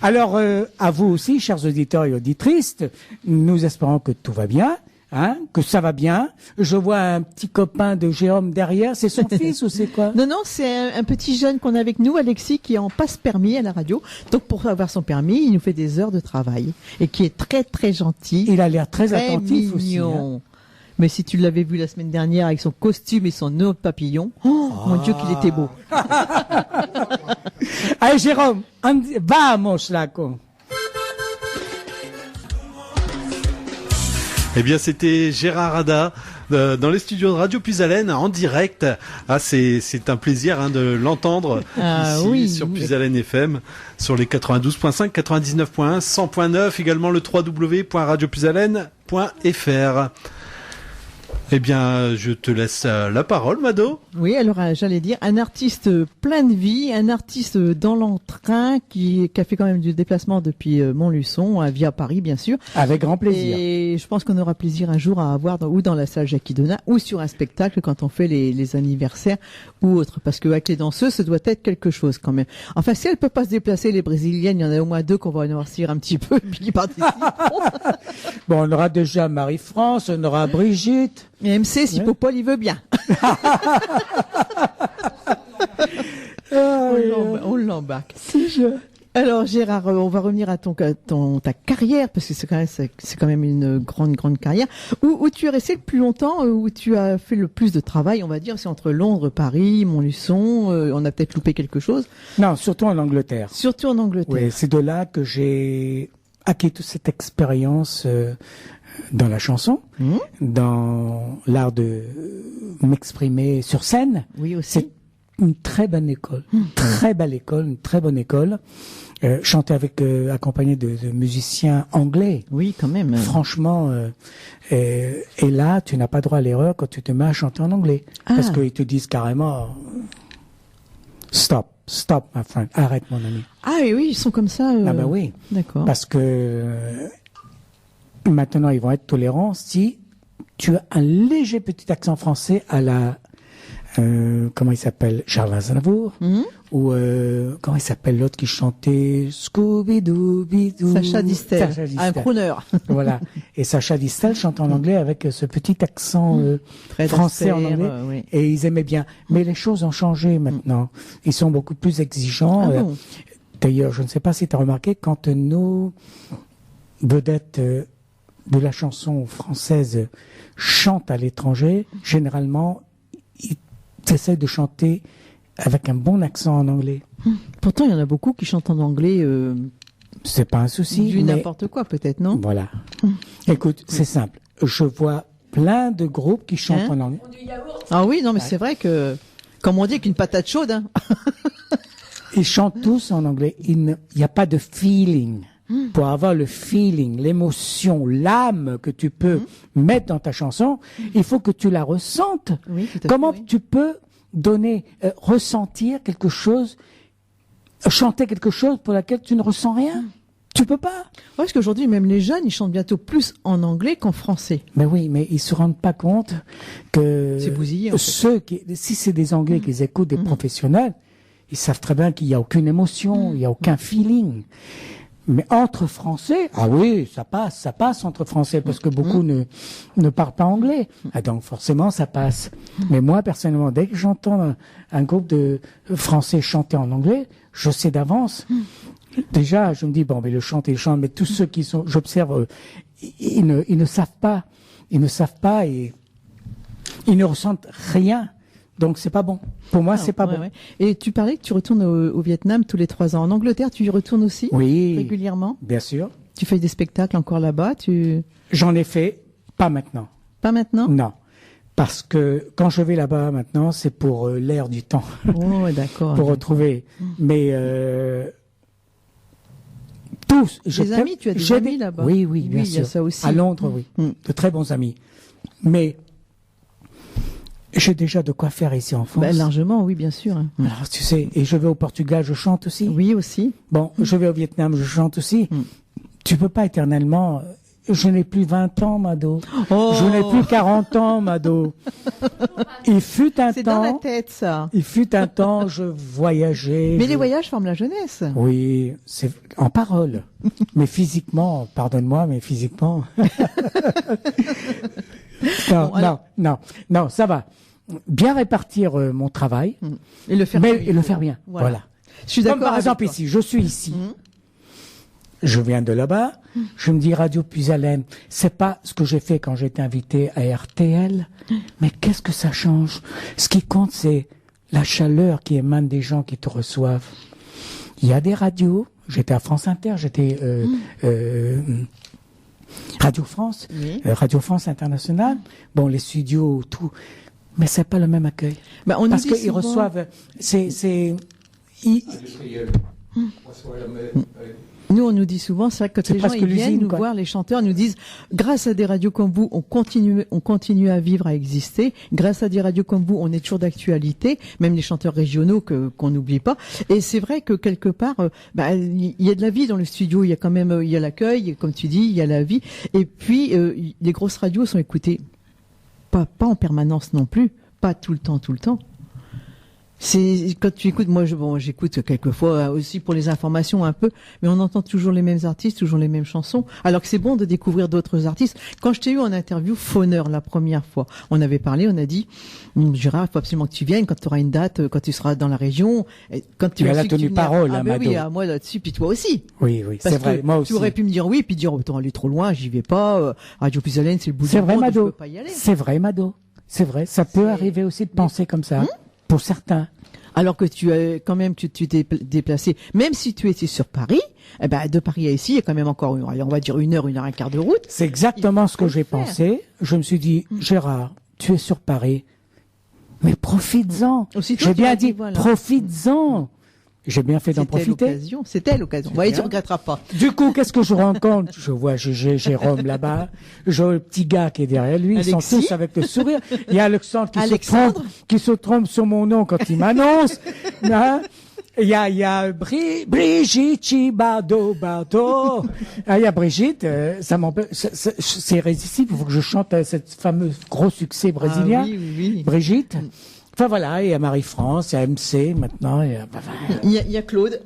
Alors, à vous aussi, chers auditeurs et auditrices, nous espérons que tout va bien, hein, que ça va bien. Je vois un petit copain de Jérôme derrière. C'est son fils ou c'est quoi? Non, c'est un petit jeune qu'on a avec nous, Alexis, qui est en passe-permis à la radio. Donc, pour avoir son permis, il nous fait des heures de travail. Et qui est très, très gentil. Il a l'air très Très attentif aussi. Hein. mignon. Mais si tu l'avais vu la semaine dernière avec son costume et son nœud papillon, oh, mon Dieu qu'il était beau. Allez, Jérôme, vamos, Laco. Eh bien, c'était Gérard Ada dans les studios de Radio Puisalène en direct. Ah, c'est un plaisir hein, de l'entendre Ah, ici oui, sur oui. Puisalène FM, sur les 92.5, 99.1, 100.9, également le www.radiopuisalène.fr. Eh bien, je te laisse la parole, Mado. Oui, alors j'allais dire un artiste plein de vie, un artiste dans l'entrain qui a fait quand même du déplacement depuis Montluçon via Paris, bien sûr. Avec grand plaisir. Et je pense qu'on aura plaisir un jour à avoir ou dans la salle Jackie Donat ou sur un spectacle quand on fait les anniversaires ou autre. Parce que avec les danseuses, ça doit être quelque chose quand même. Enfin, si elles peuvent pas se déplacer, les brésiliennes, il y en a au moins 2 qu'on va noircir un petit peu puis qui participent. Bon, on aura déjà Marie-France, on aura Brigitte. Et MC, si Popol, il veut bien. On l'embarque. Alors Gérard, on va revenir à ta carrière parce que c'est quand même une grande carrière. Où tu es resté le plus longtemps, où tu as fait le plus de travail, on va dire, c'est entre Londres, Paris, Montluçon. On a peut-être loupé quelque chose. Non, surtout en Angleterre. Surtout en Angleterre. Oui, c'est de là que j'ai acquis toute cette expérience dans la chanson, dans l'art de m'exprimer sur scène. Oui aussi. C'est une très bonne école, très belle école, une très bonne école. chanter avec accompagné de musiciens anglais. Oui, quand même. Franchement, et là, tu n'as pas droit à l'erreur quand tu te mets à chanter en anglais. Parce qu'ils te disent carrément, stop, my friend, arrête mon ami. Ah oui, ils sont comme ça. Ah ben oui. D'accord. Parce que maintenant, ils vont être tolérants si tu as un léger petit accent français à la... comment il s'appelle, Charles Aznavour, ou comment il s'appelle l'autre qui chantait Scooby-Doo, Sacha Distel, un crooner. Voilà. Et Sacha Distel chante en anglais avec ce petit accent français en anglais, oui. et ils aimaient bien. Mais les choses ont changé maintenant. Ils sont beaucoup plus exigeants. Ah bon. D'ailleurs, je ne sais pas si tu as remarqué, quand nos vedettes de la chanson française chantent à l'étranger, généralement, ils essaient de chanter avec un bon accent en anglais. Pourtant, il y en a beaucoup qui chantent en anglais. C'est pas un souci. Du mais n'importe quoi, peut-être, non? Voilà. Écoute, c'est simple. Je vois plein de groupes qui chantent en anglais. Ah oui, non, mais c'est vrai que, comme on dit, qu'une patate chaude. Hein. Ils chantent tous en anglais. Il n'y a pas de feeling. Pour avoir le feeling, l'émotion, l'âme que tu peux mettre dans ta chanson, il faut que tu la ressentes. Oui, tout à fait, Comment oui. tu peux donner, ressentir quelque chose, chanter quelque chose pour laquelle tu ne ressens rien? Tu peux pas. Ouais, parce qu'aujourd'hui, même les jeunes, ils chantent bientôt plus en anglais qu'en français. Mais oui, mais ils se rendent pas compte que C'est bousillé, en fait. ceux qui, si c'est des Anglais qui écoutent des professionnels, ils savent très bien qu'il y a aucune émotion, il y a aucun feeling. Mais entre Français, ah oui, ça passe entre Français parce que beaucoup ne parlent pas anglais. Ah donc forcément ça passe. Mais moi personnellement, dès que j'entends un groupe de Français chanter en anglais, je sais d'avance. Déjà, je me dis bon, mais le chant, mais tous ceux qui sont, j'observe, ils ne savent pas, et ils ne ressentent rien. Donc c'est pas bon. Pour moi, c'est pas bon. Ouais. Et tu parlais que tu retournes au Vietnam tous les 3 ans. En Angleterre, tu y retournes aussi? Oui. Régulièrement? Bien sûr. Tu fais des spectacles encore là-bas? J'en ai fait, pas maintenant. Pas maintenant? Non. Parce que quand je vais là-bas maintenant, c'est pour l'air du temps. Oh, d'accord. Pour retrouver. Mais tous. Des amis, tu as des amis là-bas? Oui, bien sûr. Il y a ça aussi. À Londres, oui. De très bons amis. Mais j'ai déjà de quoi faire ici en France. Ben, largement, oui, bien sûr. Alors, tu sais, et je vais au Portugal, je chante aussi. Oui, aussi. Bon, je vais au Vietnam, je chante aussi. Tu peux pas éternellement... Je n'ai plus 20 ans, Mado. Oh. Je n'ai plus 40 ans, Mado. Il fut un temps... C'est dans la tête, ça. Il fut un temps, je voyageais. Mais les voyages forment la jeunesse. Oui, c'est en parole. Mais physiquement, pardonne-moi, mais physiquement... Non, ça va. Bien répartir mon travail. Et le faire mais, et le faire bien. Voilà. Je suis Comme d'accord. par exemple ici, je suis ici. Je viens de là-bas. Je me dis Radio Puisalène, c'est pas ce que j'ai fait quand j'étais invité à RTL. Mais qu'est-ce que ça change? Ce qui compte, c'est la chaleur qui émane des gens qui te reçoivent. Il y a des radios. J'étais à France Inter, j'étais Radio France, Radio France Internationale. Bon, les studios, tout. Mais c'est pas le même accueil. Bah, on parce nous dit qu'ils souvent... reçoivent, Nous, on nous dit souvent, c'est vrai que quand les gens ils viennent nous voir, les chanteurs nous disent, grâce à des radios comme vous, on continue à vivre, à exister. Grâce à des radios comme vous, on est toujours d'actualité, même les chanteurs régionaux qu'on n'oublie pas. Et c'est vrai que quelque part, il y a de la vie dans le studio. Il y a quand même, il y a l'accueil, comme tu dis, il y a la vie. Et puis, les grosses radios sont écoutées pas en permanence non plus, pas tout le temps. C'est quand tu écoutes, moi j'écoute quelquefois aussi pour les informations un peu, mais on entend toujours les mêmes artistes, toujours les mêmes chansons, alors que c'est bon de découvrir d'autres artistes. Quand je t'ai eu en interview Fauneur la première fois, on avait parlé, on a dit Gérard, il faut absolument que tu viennes quand tu auras une date, quand tu seras dans la région, et quand tu as la tenue parole, ah ben oui, à moi là-dessus, puis toi aussi. Oui, c'est vrai, moi aussi. Tu aurais pu me dire oui, puis dire t'es allé trop loin, j'y vais pas. Radio Puisalène, c'est le bout du monde, je peux pas y aller. C'est vrai, Mado. C'est vrai, ça peut arriver aussi de penser comme ça, pour certains. Alors que tu as quand même, tu t'es déplacé, même si tu étais sur Paris, de Paris à ici, il y a quand même encore, on va dire 1 heure et quart de route. C'est exactement ce que j'ai pensé. Je me suis dit, Gérard, tu es sur Paris, mais profites-en. J'ai bien dit, profites-en. J'ai bien fait d'en profiter. C'était l'occasion. Ouais, tu regretteras pas. Du coup, qu'est-ce que je rencontre? Je vois Jérôme là-bas. Je vois le petit gars qui est derrière lui. Ils sont tous avec le sourire. Il y a Alexandre qui se trompe sur mon nom quand il m'annonce. Hein? Il y a Brigitte Chibado. Ah, il y a Brigitte, ça m'empêche, c'est irrésistible, il faut que je chante cette fameuse gros succès brésilien. Ah, oui. Brigitte. Enfin voilà, il y a Marie-France, il y a MC maintenant. Il y a Claude.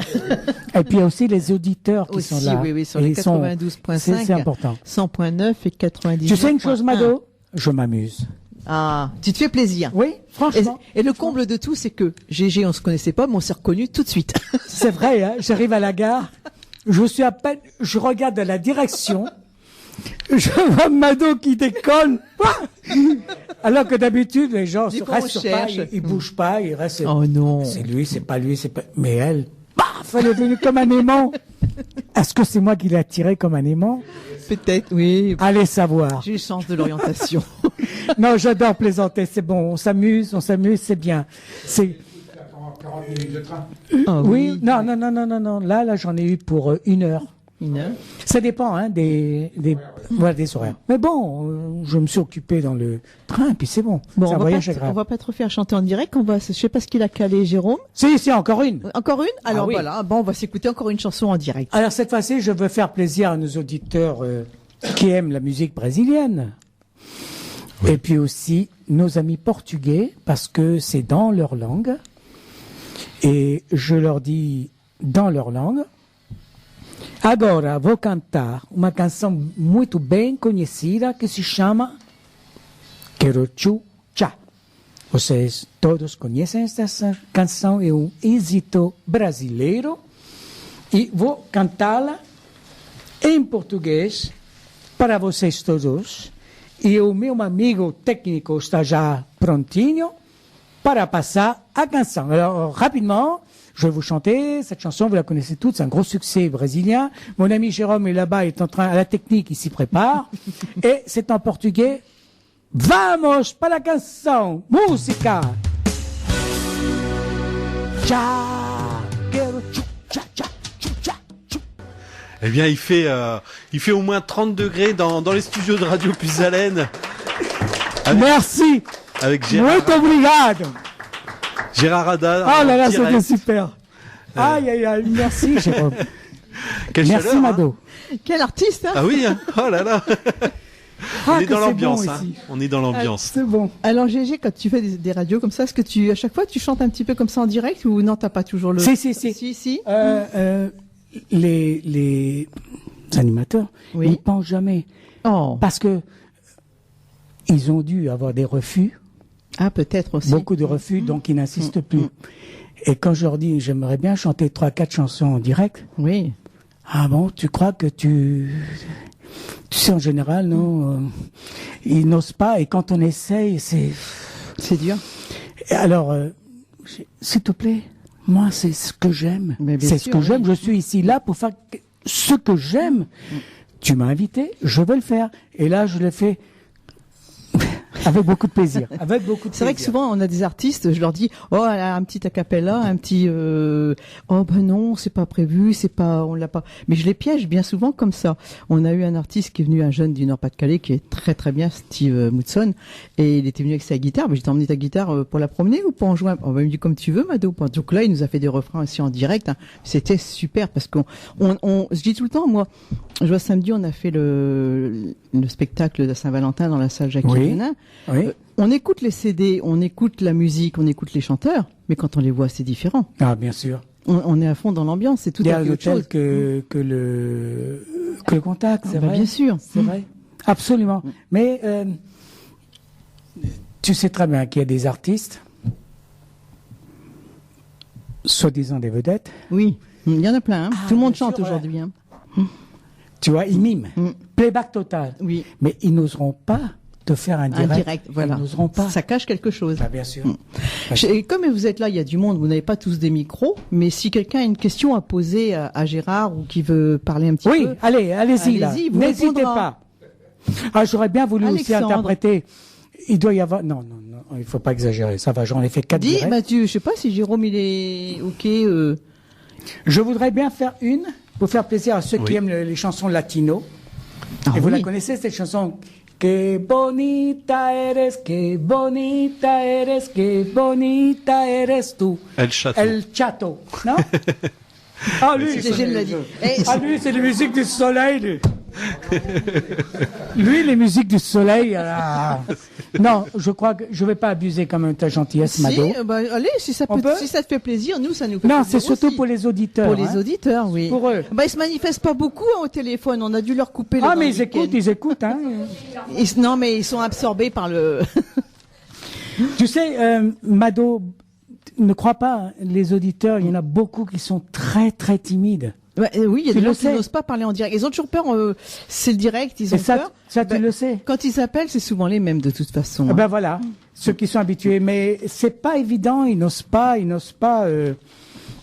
Et puis il y a aussi les auditeurs qui sont là. Oui, sur les 92.5. C'est important. 100.9 et 90. Tu sais une chose, Mado? Je m'amuse. Ah, tu te fais plaisir. Oui, franchement. Et le comble de tout, c'est que GG, on se connaissait pas, mais on s'est reconnus tout de suite. C'est vrai, hein, j'arrive à la gare, je regarde à la direction, je vois Mado qui décolle, alors que d'habitude, les gens restent sur pas, ils bougent pas, ils restent. Oh non. C'est lui, c'est pas lui, mais elle, paf, elle est venue comme un aimant. Est-ce que c'est moi qui l'ai attiré comme un aimant? Peut-être, oui. Allez savoir. J'ai le sens de l'orientation. Non, j'adore plaisanter, c'est bon, on s'amuse, c'est bien. C'est 40 minutes de train. Ah, oui, non. Là, j'en ai eu pour 1 heure. 1 heure. Ça dépend, hein, des horaires. Mais bon, je me suis occupé dans le train, puis c'est bon. Bon, c'est un voyage agréable. On va pas trop faire chanter en direct. Je sais pas ce qu'il a calé, Jérôme. Si, encore une. Encore une? Alors oui. voilà. Bon, on va s'écouter encore une chanson en direct. Alors cette fois-ci, je veux faire plaisir à nos auditeurs qui aiment la musique brésilienne. Oui. Et puis aussi nos amis portugais, parce que c'est dans leur langue. Et je leur dis dans leur langue. Agora vou cantar uma canção muito bem conhecida que se chama Quero Chu-Cha. Vocês todos conhecem essa canção, é um êxito brasileiro e vou cantá-la em português para vocês todos. E o meu amigo técnico está já prontinho para passar a canção. Alors, rapidement, je vais vous chanter cette chanson, vous la connaissez toutes, c'est un gros succès brésilien. Mon ami Jérôme est là-bas, il est en train, à la technique, il s'y prépare. Et c'est en portugais. Vamos para la canção, música. Tcha, quero tcha, tcha, tcha, tcha. Eh bien, il fait au moins 30 degrés dans les studios de Radio Puisalène. Merci. Avec Gérard. Muito obrigado. Gérard Ada. Oh là là, c'était super. Aïe, merci Jérôme. Merci chaleur, Mado. Quel artiste, hein? Ah oui, hein. Oh là là. On est dans l'ambiance, hein. On est dans l'ambiance. C'est bon. Alors GG, quand tu fais des radios comme ça, est-ce que à chaque fois tu chantes un petit peu comme ça en direct ou non, t'as pas toujours le... Si. Les animateurs, oui. ils pensent jamais. Oh. Parce que ils ont dû avoir des refus. Ah, peut-être aussi. Beaucoup de refus, donc ils n'insistent plus. Et quand je leur dis, j'aimerais bien chanter 3-4 chansons en direct. Oui. Ah bon, tu crois que tu sais, en général, non, ils n'osent pas, et quand on essaye, c'est dur. Et alors, s'il te plaît, moi, c'est ce que j'aime. C'est ce que j'aime. Je suis ici là pour faire ce que j'aime. Tu m'as invité, je veux le faire. Et là, je le fais avec beaucoup de plaisir. C'est vrai que souvent on a des artistes, je leur dis un petit acapella, un petit non, c'est pas prévu, on l'a pas. Mais je les piège bien souvent comme ça. On a eu un artiste qui est venu, un jeune du Nord-Pas-de-Calais qui est très très bien, Steve Moudson, et il était venu avec sa guitare. Mais j'ai emmené ta guitare pour la promener ou pour en jouer. Il me dit comme tu veux, Mado. Donc là, il nous a fait des refrains aussi en direct. Hein. C'était super parce je dis tout le temps, moi, je vois samedi, on a fait le spectacle de Saint-Valentin dans la salle Jacques Hénin. Oui. On écoute les CD, on écoute la musique, on écoute les chanteurs, mais quand on les voit, c'est différent. Ah, bien sûr. On est à fond dans l'ambiance, c'est tout à fait autre chose. que le contact, c'est vrai. Bien sûr. C'est vrai. Absolument. Mais tu sais très bien qu'il y a des artistes, soi-disant des vedettes. Oui, il y en a plein. Hein. Tout le monde chante aujourd'hui. Hein. Tu vois, ils miment. Playback total. Oui. Mais ils n'oseront pas te faire un direct. Voilà. Ils n'oseront pas. Ça cache quelque chose. Ah, bien sûr. Et comme vous êtes là, il y a du monde, vous n'avez pas tous des micros, mais si quelqu'un a une question à poser à Gérard ou qui veut parler un petit peu. Oui, allez-y là. N'hésitez pas. Ah, j'aurais bien voulu aussi interpréter. Il doit y avoir... Non, il faut pas exagérer. Ça va, j'en ai fait 4 directs. Mathieu, je sais pas si Jérôme il est OK. Je voudrais bien faire une, pour faire plaisir à ceux Oui. qui aiment les chansons latino. Ah Et vous la oui. connaissez, cette chanson? Que bonita eres tu. El Chateau. El Chato, non? Ah, lui, Gégé me l'a dit. Ah, lui, c'est les musiques du soleil, lui. Lui, les musiques du soleil, non, je crois que je vais pas abuser quand même de ta gentillesse, Mado. Si, allez, si ça, On peut si ça te fait plaisir, nous, ça nous fait Non, plaisir c'est surtout aussi. pour les auditeurs. Pour les hein. auditeurs, oui. Pour eux. Ils se manifestent pas beaucoup au téléphone. On a dû leur couper le Ah, dans mais le ils écoutent, hein. week-end. Non, mais ils sont absorbés par le. Tu sais, Mado, ne crois pas, hein, les auditeurs, il y en a beaucoup qui sont très, très timides. Ouais, oui, il y a Tu des le gens qui sais. n'osent pas parler en direct. Ils ont toujours peur. C'est le direct, ils ont Et ça, peur. ça tu Ben, le sais. Quand ils appellent, c'est souvent les mêmes de toute façon. Ah hein. ben voilà, ceux qui sont habitués. Mais c'est pas évident, ils n'osent pas.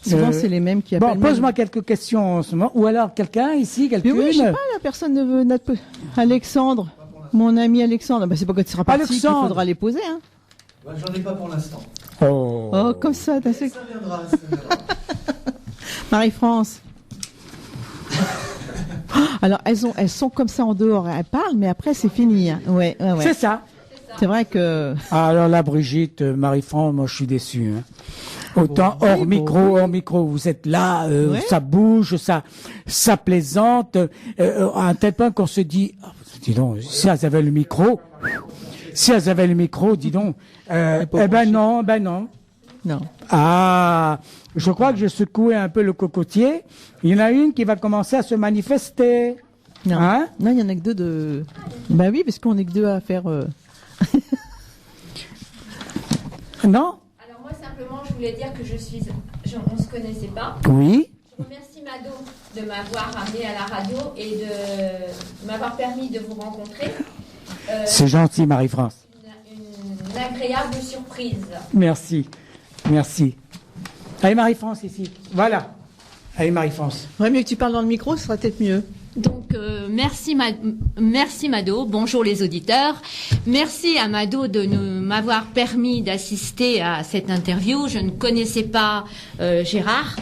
Souvent, c'est les mêmes qui appellent. Bon, pose-moi quelques questions en ce moment. Ou alors quelqu'un ici, Mais quelqu'une. oui, je sais pas, la personne ne veut. Alexandre, mon ami Alexandre. Ben, c'est pas quand tu seras parti qu'il Alexandre. faudra les poser. Hein. J'en ai pas pour l'instant. Oh. Oh, comme ça, t'as fait. Ça viendra, ça viendra. Marie-France. Alors, elles sont comme ça en dehors, elles parlent, mais après, c'est fini. Hein. Ouais. C'est ça. C'est vrai que. Ah, alors là, Brigitte, Marie-France, moi je suis déçu. Hein. Autant Bon, hors oui, micro, vous êtes là, Ouais. ça bouge, ça plaisante, à un tel point qu'on se dit, ah, dis donc, si elles avaient le micro, dis donc, ben non. Non. Ah, je crois que j'ai secoué un peu le cocotier. Il y en a une qui va commencer à se manifester. Non. Hein? Non, il y en a que deux de. Bah oui, parce qu'on est que deux à faire. Non? Alors moi simplement je voulais dire que on se connaissait pas. Oui. Je remercie Mado de m'avoir amené à la radio et de m'avoir permis de vous rencontrer. C'est gentil, Marie-France. Une agréable surprise. Merci. Allez, Marie-France, ici. Voilà. Allez, Marie-France. Ouais, mieux que tu parles dans le micro, ce sera peut-être mieux. Donc merci Mado, bonjour les auditeurs. Merci à Mado de m'avoir permis d'assister à cette interview. Je ne connaissais pas Gérard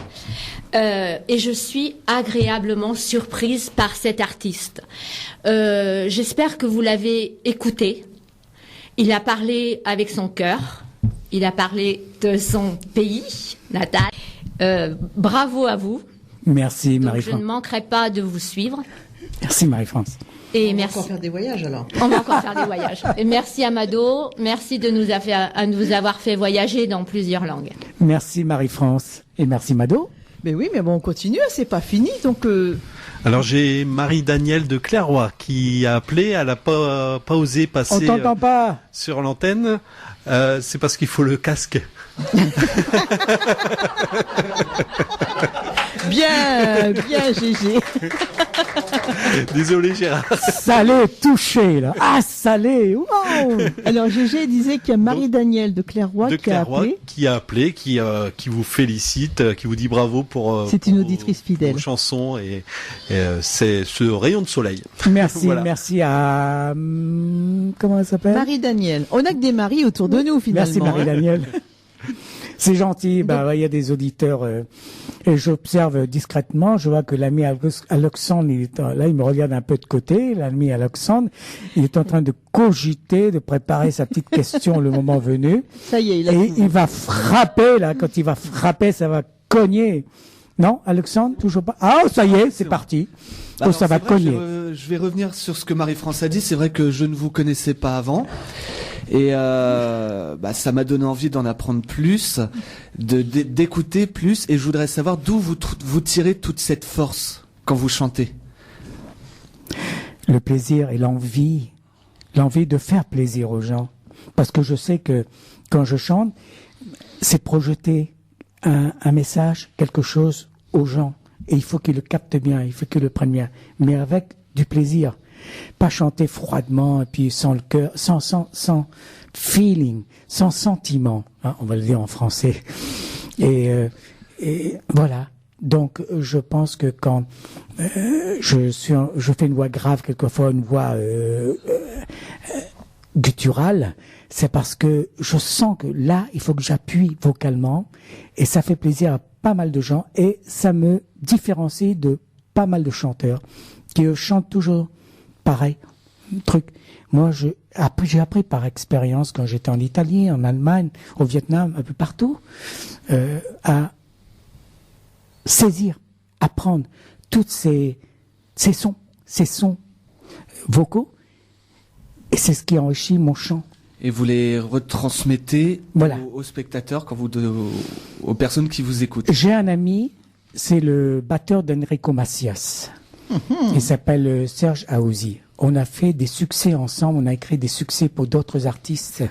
et je suis agréablement surprise par cet artiste. J'espère que vous l'avez écouté. Il a parlé avec son cœur, il a parlé de son pays natal. Bravo à vous. Merci, Donc, je Marie-France. ne manquerai pas de vous suivre. Merci, Marie-France. Et On va merci. encore faire des voyages alors. On va encore faire des voyages. Et merci à Mado. Merci de nous avoir fait voyager dans plusieurs langues. Merci, Marie-France. Et merci, Mado. Mais oui, mais bon, on continue, c'est pas fini, donc. Alors j'ai Marie-Danielle de Clairoy qui a appelé, elle a pas osé On passer t'entend pas. sur l'antenne. C'est parce qu'il faut le casque. Bien, GG. Désolé Gérard. Salé, touché, là. Ah, salé. Wow. Alors GG disait qu'il y a Marie-Danielle de Clairoy De qui a Clairoy appelé. qui a appelé, qui vous félicite, qui vous dit bravo pour. C'est pour une auditrice fidèle. Vos chansons et c'est ce rayon de soleil. Merci, Voilà. merci à... comment elle s'appelle? Marie-Danielle. On a que des maris autour de nous finalement. Merci, Marie-Danielle. C'est gentil. Bah, ouais, il y a des auditeurs. Et j'observe discrètement. Je vois que l'ami Alexandre, là, il me regarde un peu de côté. L'ami Alexandre, il est en train de cogiter, de préparer sa petite question le moment venu. Ça y est, il a Et tout. il va frapper, là. Quand il va frapper, ça va cogner. Non, Alexandre, toujours pas. Ah, ça y est, c'est parti. Oh, Alors, ça va c'est vrai, cogner. je vais revenir sur ce que Marie-France a dit. C'est vrai que je ne vous connaissais pas avant. Et ça m'a donné envie d'en apprendre plus, d'écouter plus. Et je voudrais savoir d'où vous tirez toute cette force quand vous chantez. Le plaisir et l'envie de faire plaisir aux gens. Parce que je sais que quand je chante, c'est projeter un message, quelque chose aux gens. Et il faut qu'ils le captent bien, il faut qu'ils le prennent bien. Mais avec du plaisir. Pas chanter froidement et puis sans le cœur, sans feeling, sans sentiment. Hein, on va le dire en français. Et voilà. Donc, je pense que quand je fais une voix grave, quelquefois une voix gutturale, c'est parce que je sens que là, il faut que j'appuie vocalement, et ça fait plaisir à pas mal de gens et ça me différencie de pas mal de chanteurs qui chantent toujours pareil truc. Moi, j'ai appris par expérience quand j'étais en Italie, en Allemagne, au Vietnam, un peu partout, à saisir, apprendre toutes ces sons vocaux, et c'est ce qui enrichit mon chant. Et vous les retransmettez Voilà. aux spectateurs, aux personnes qui vous écoutent. J'ai un ami, c'est le batteur d'Enrico Macias. Il s'appelle Serge Aouzi. On a fait des succès ensemble, on a écrit des succès pour d'autres artistes.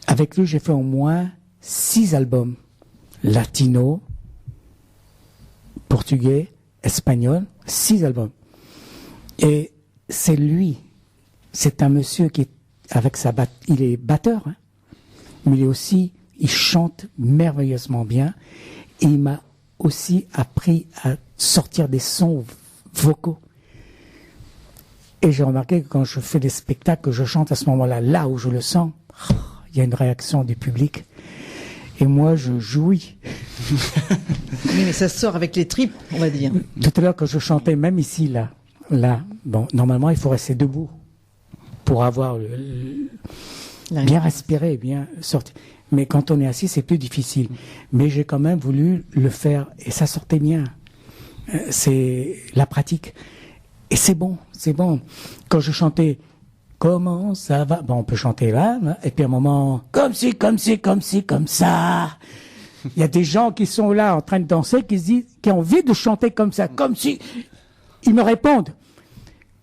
Avec lui, j'ai fait au moins 6 albums. Latino, portugais, espagnol, 6 albums. Et c'est lui, c'est un monsieur qui est avec il est batteur, hein, mais il chante merveilleusement bien. Et il m'a aussi appris à sortir des sons vocaux. Et j'ai remarqué que quand je fais des spectacles, que je chante à ce moment-là, là où je le sens, il y a une réaction du public. Et moi, je jouis. Oui, mais ça sort avec les tripes, on va dire. Tout à l'heure, quand je chantais, même ici, là, bon, normalement, il faut rester debout pour avoir bien respirer, bien sortir. Mais quand on est assis, c'est plus difficile. Mais j'ai quand même voulu le faire et ça sortait bien. C'est la pratique. Et c'est bon, c'est bon. Quand je chantais « Comment ça va ?» Bon, on peut chanter là, et puis à un moment « Comme ci, comme ci, comme ci, comme ça ». Il y a des gens qui sont là en train de danser, qui ont envie de chanter comme ça, comme si... Ils me répondent.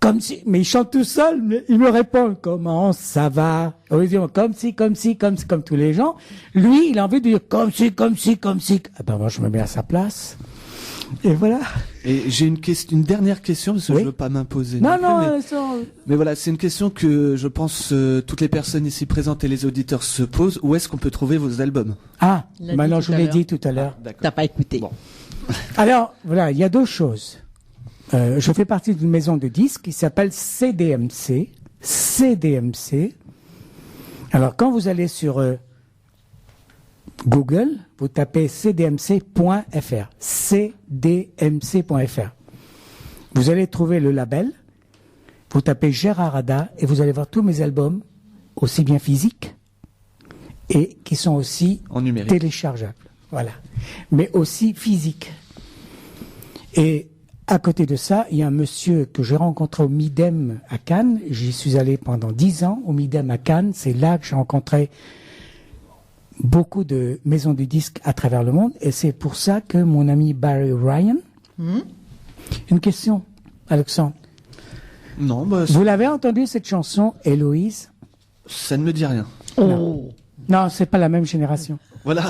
Comme si... Mais ils chantent tout seuls, mais ils me répondent « Comment ça va ?» Comme si, comme tous les gens. Lui, il a envie de dire « Comme si, comme si, comme si ». Ah ben moi, je me mets à sa place. Et voilà. Et j'ai une dernière question, parce que je ne veux pas m'imposer. Non, mais voilà, c'est une question que je pense toutes les personnes ici présentes et les auditeurs se posent. Où est-ce qu'on peut trouver vos albums? Ah, maintenant je l'ai dit tout à l'heure. T'as pas écouté. Bon. Alors, voilà, il y a 2 choses. Je fais partie d'une maison de disques qui s'appelle CDMC. CDMC. Alors, quand vous allez sur Google, vous tapez cdmc.fr. cdmc.fr. Vous allez trouver le label. Vous tapez Gérard Ada et vous allez voir tous mes albums, aussi bien physiques et qui sont aussi en numérique, téléchargeables. Voilà. Mais aussi physiques. Et à côté de ça, il y a un monsieur que j'ai rencontré au Midem à Cannes. J'y suis allé pendant 10 ans au Midem à Cannes. C'est là que j'ai rencontré beaucoup de maisons du disque à travers le monde. Et c'est pour ça que mon ami Barry Ryan... Une question, Alexandre. Non, bah, vous l'avez entendu cette chanson, Héloïse? Ça ne me dit rien. Oh. Non, c'est pas la même génération. Voilà.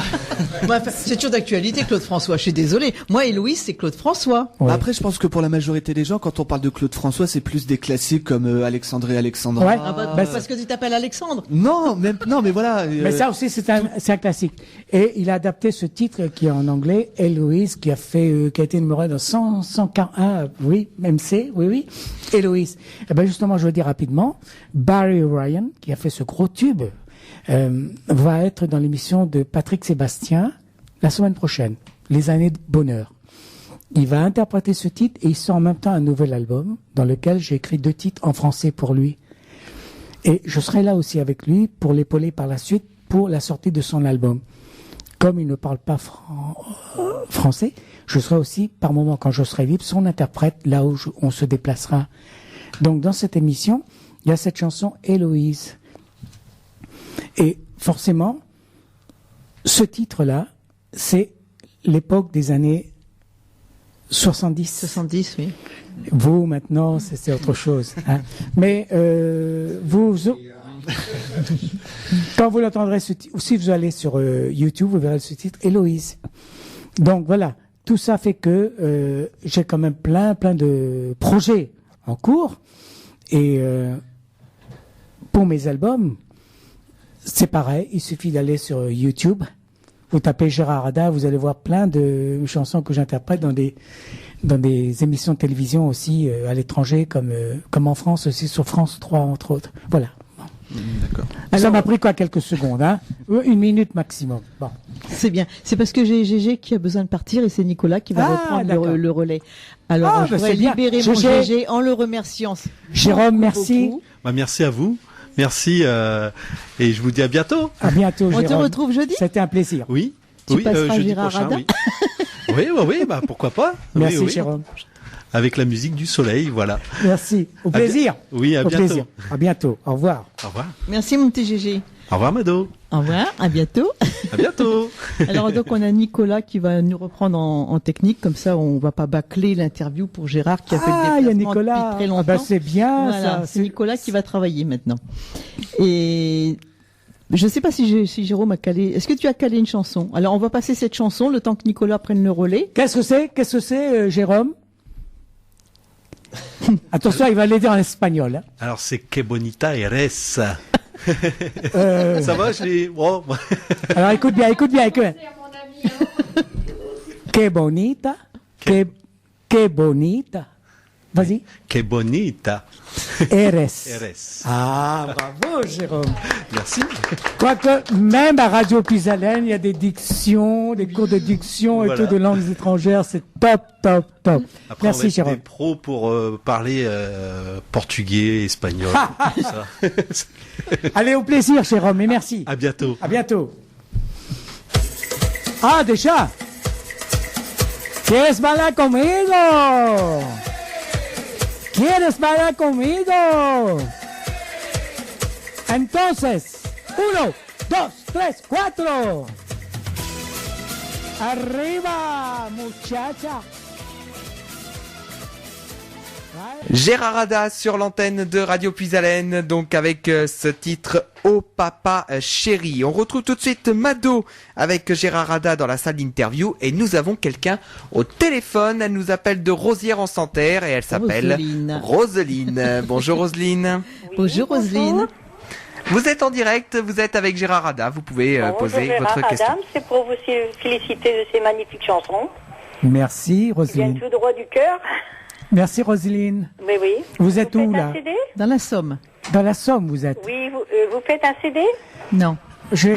C'est toujours d'actualité, Claude François. Je suis désolée. Moi, Héloïse, c'est Claude François. Ouais. Après, je pense que pour la majorité des gens, quand on parle de Claude François, c'est plus des classiques comme Alexandre et Alexandra. Ouais. Ah bah, parce que tu t'appelles Alexandre. Non, mais voilà. Mais ça aussi, c'est un classique. Et il a adapté ce titre qui est en anglais, Héloïse, qui a été numéro 1 dans 141, oui, MC, oui, Héloïse. Et ben justement, je veux dire rapidement, Barry Ryan, qui a fait ce gros tube, va être dans l'émission de Patrick Sébastien la semaine prochaine, Les années de bonheur. Il va interpréter ce titre et il sort en même temps un nouvel album dans lequel j'ai écrit 2 titres en français pour lui. Et je serai là aussi avec lui pour l'épauler par la suite pour la sortie de son album. Comme il ne parle pas français, je serai aussi, par moment, quand je serai libre, son interprète là où on se déplacera. Donc dans cette émission, il y a cette chanson Héloïse. Et forcément, ce titre-là, c'est l'époque des années 70. 70, oui. Vous, maintenant, c'est autre chose. Hein. Mais quand vous l'entendrez, ou si vous allez sur YouTube, vous verrez ce titre, Héloïse. Donc voilà, tout ça fait que j'ai quand même plein de projets en cours. Et pour mes albums, c'est pareil, il suffit d'aller sur YouTube, vous tapez Gérard Ada, vous allez voir plein de chansons que j'interprète dans des émissions de télévision aussi à l'étranger, comme en France aussi, sur France 3 entre autres. Voilà. D'accord. Ça Alors- m'a pris quoi, quelques secondes, hein? 1 minute maximum. Bon. C'est bien. C'est parce que j'ai Gégé qui a besoin de partir et c'est Nicolas qui va Ah, reprendre d'accord. le relais. Alors, Ah, je bah, voudrais c'est bien. libérer mon Gégé. Gégé en le remerciant. Jérôme, merci. Beaucoup. Bah, merci à vous. Merci et je vous dis à bientôt. À bientôt, On te Jérôme. retrouve jeudi? C'était un plaisir. Oui. Tu passeras jeudi Gérard prochain, Ada oui. Oui, bah pourquoi pas. Merci, Oui, oui. Jérôme. Avec la musique du soleil, voilà. Merci. Au À plaisir. Oui, à Au bientôt. plaisir. À bientôt. Au revoir. Au revoir. Merci mon petit Gégé. Au revoir, Mado. Au revoir, à bientôt. À bientôt. Alors donc on a Nicolas qui va nous reprendre en technique, comme ça on va pas bâcler l'interview pour Gérard qui a fait Ah, le il y a déplacement Nicolas. depuis très Ah, longtemps. bah, c'est bien, Voilà, ça. c'est Nicolas qui va travailler maintenant. Et je sais pas si Jérôme a calé. Est-ce que tu as calé une chanson? Alors on va passer cette chanson le temps que Nicolas prenne le relais. Qu'est-ce que c'est, Jérôme? Attention, il va l'aider en espagnol. Hein. Alors c'est Que bonita eres. Euh, Ça va, je l'ai. Oh. alors écoute bien. Que bonita. Que bonita. Vas-y. Que bonita Eres. eres. Ah, bravo, Jérôme. Merci. Quoique, même à Radio Pisalène, il y a des dictions, des cours de diction et Voilà. tout de langues étrangères. C'est top, top, top. Après, on va Merci, être Jérôme. des pros pour parler portugais, espagnol, tout ça. Allez, au plaisir, Jérôme, et merci. À bientôt. À bientôt. Ah, déjà. ¿Quieres bailar conmigo? ¿Quieres bailar conmigo? Entonces, 1, 2, 3, 4. Arriba, muchacha. Gérard Ada sur l'antenne de Radio Puisalène, donc avec ce titre Oh Papa Chéri. On retrouve tout de suite Mado avec Gérard Ada dans la salle d'interview et nous avons quelqu'un au téléphone. Elle nous appelle de Rosières-en-Santerre et elle s'appelle Roselyne. Roselyne. Bonjour Roselyne. Bonjour Roselyne. Vous êtes en direct, vous êtes avec Gérard Ada, vous pouvez poser votre question. Madame, c'est pour vous féliciter de ces magnifiques chansons Merci, qui viennent Roselyne. tout droit du cœur. Merci, Roselyne. Mais oui. Vous êtes où, faites là? un CD? Dans la Somme. Dans la Somme, vous êtes. Oui, vous faites un CD? Non. J'ai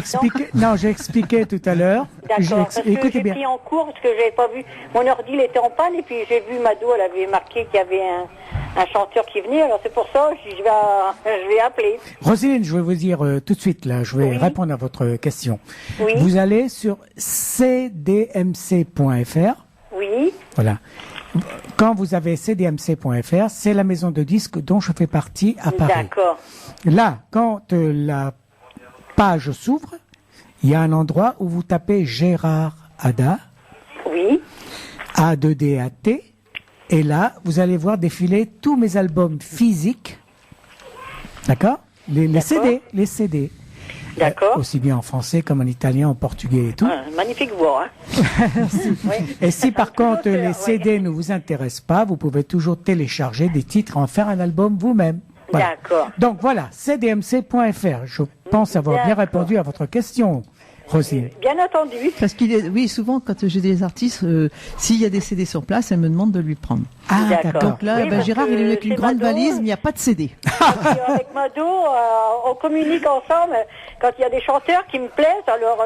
expliqué tout à l'heure. D'accord, parce que Écoutez j'ai bien. pris en cours, parce que j'avais pas vu, mon ordi il était en panne, et puis j'ai vu Mado, elle avait marqué qu'il y avait un chanteur qui venait, alors c'est pour ça, je vais appeler. Roselyne, je vais vous dire tout de suite, là, je vais Oui. répondre à votre question. Oui. Vous allez sur cdmc.fr. Oui, Voilà. Quand vous avez cdmc.fr, c'est la maison de disques dont je fais partie à Paris. d'accord. Là, quand la page s'ouvre, il y a un endroit où vous tapez Gérard Ada, Oui, A2DAT, et là, vous allez voir défiler tous mes albums physiques. D'accord? Les CD. d'accord. Aussi bien en français comme en italien, en portugais et tout. Ah, magnifique voix, hein. Oui. Et si par contre toujours les faire, CD ne vous intéressent pas, vous pouvez toujours télécharger des titres et en faire un album vous-même. Voilà. D'accord. Donc voilà, cdmc.fr. Je pense avoir bien D'accord. répondu à votre question, Roselyne. Bien entendu. Parce oui, souvent quand j'ai des artistes, s'il y a des CD sur place, elle me demande de lui prendre. Ah, D'accord. d'accord. Donc là, Oui, ben, parce Gérard, que il est avec une c'est grande Mado. valise, mais il n'y a pas de CD. Avec Mado, on communique ensemble. Quand il y a des chanteurs qui me plaisent, alors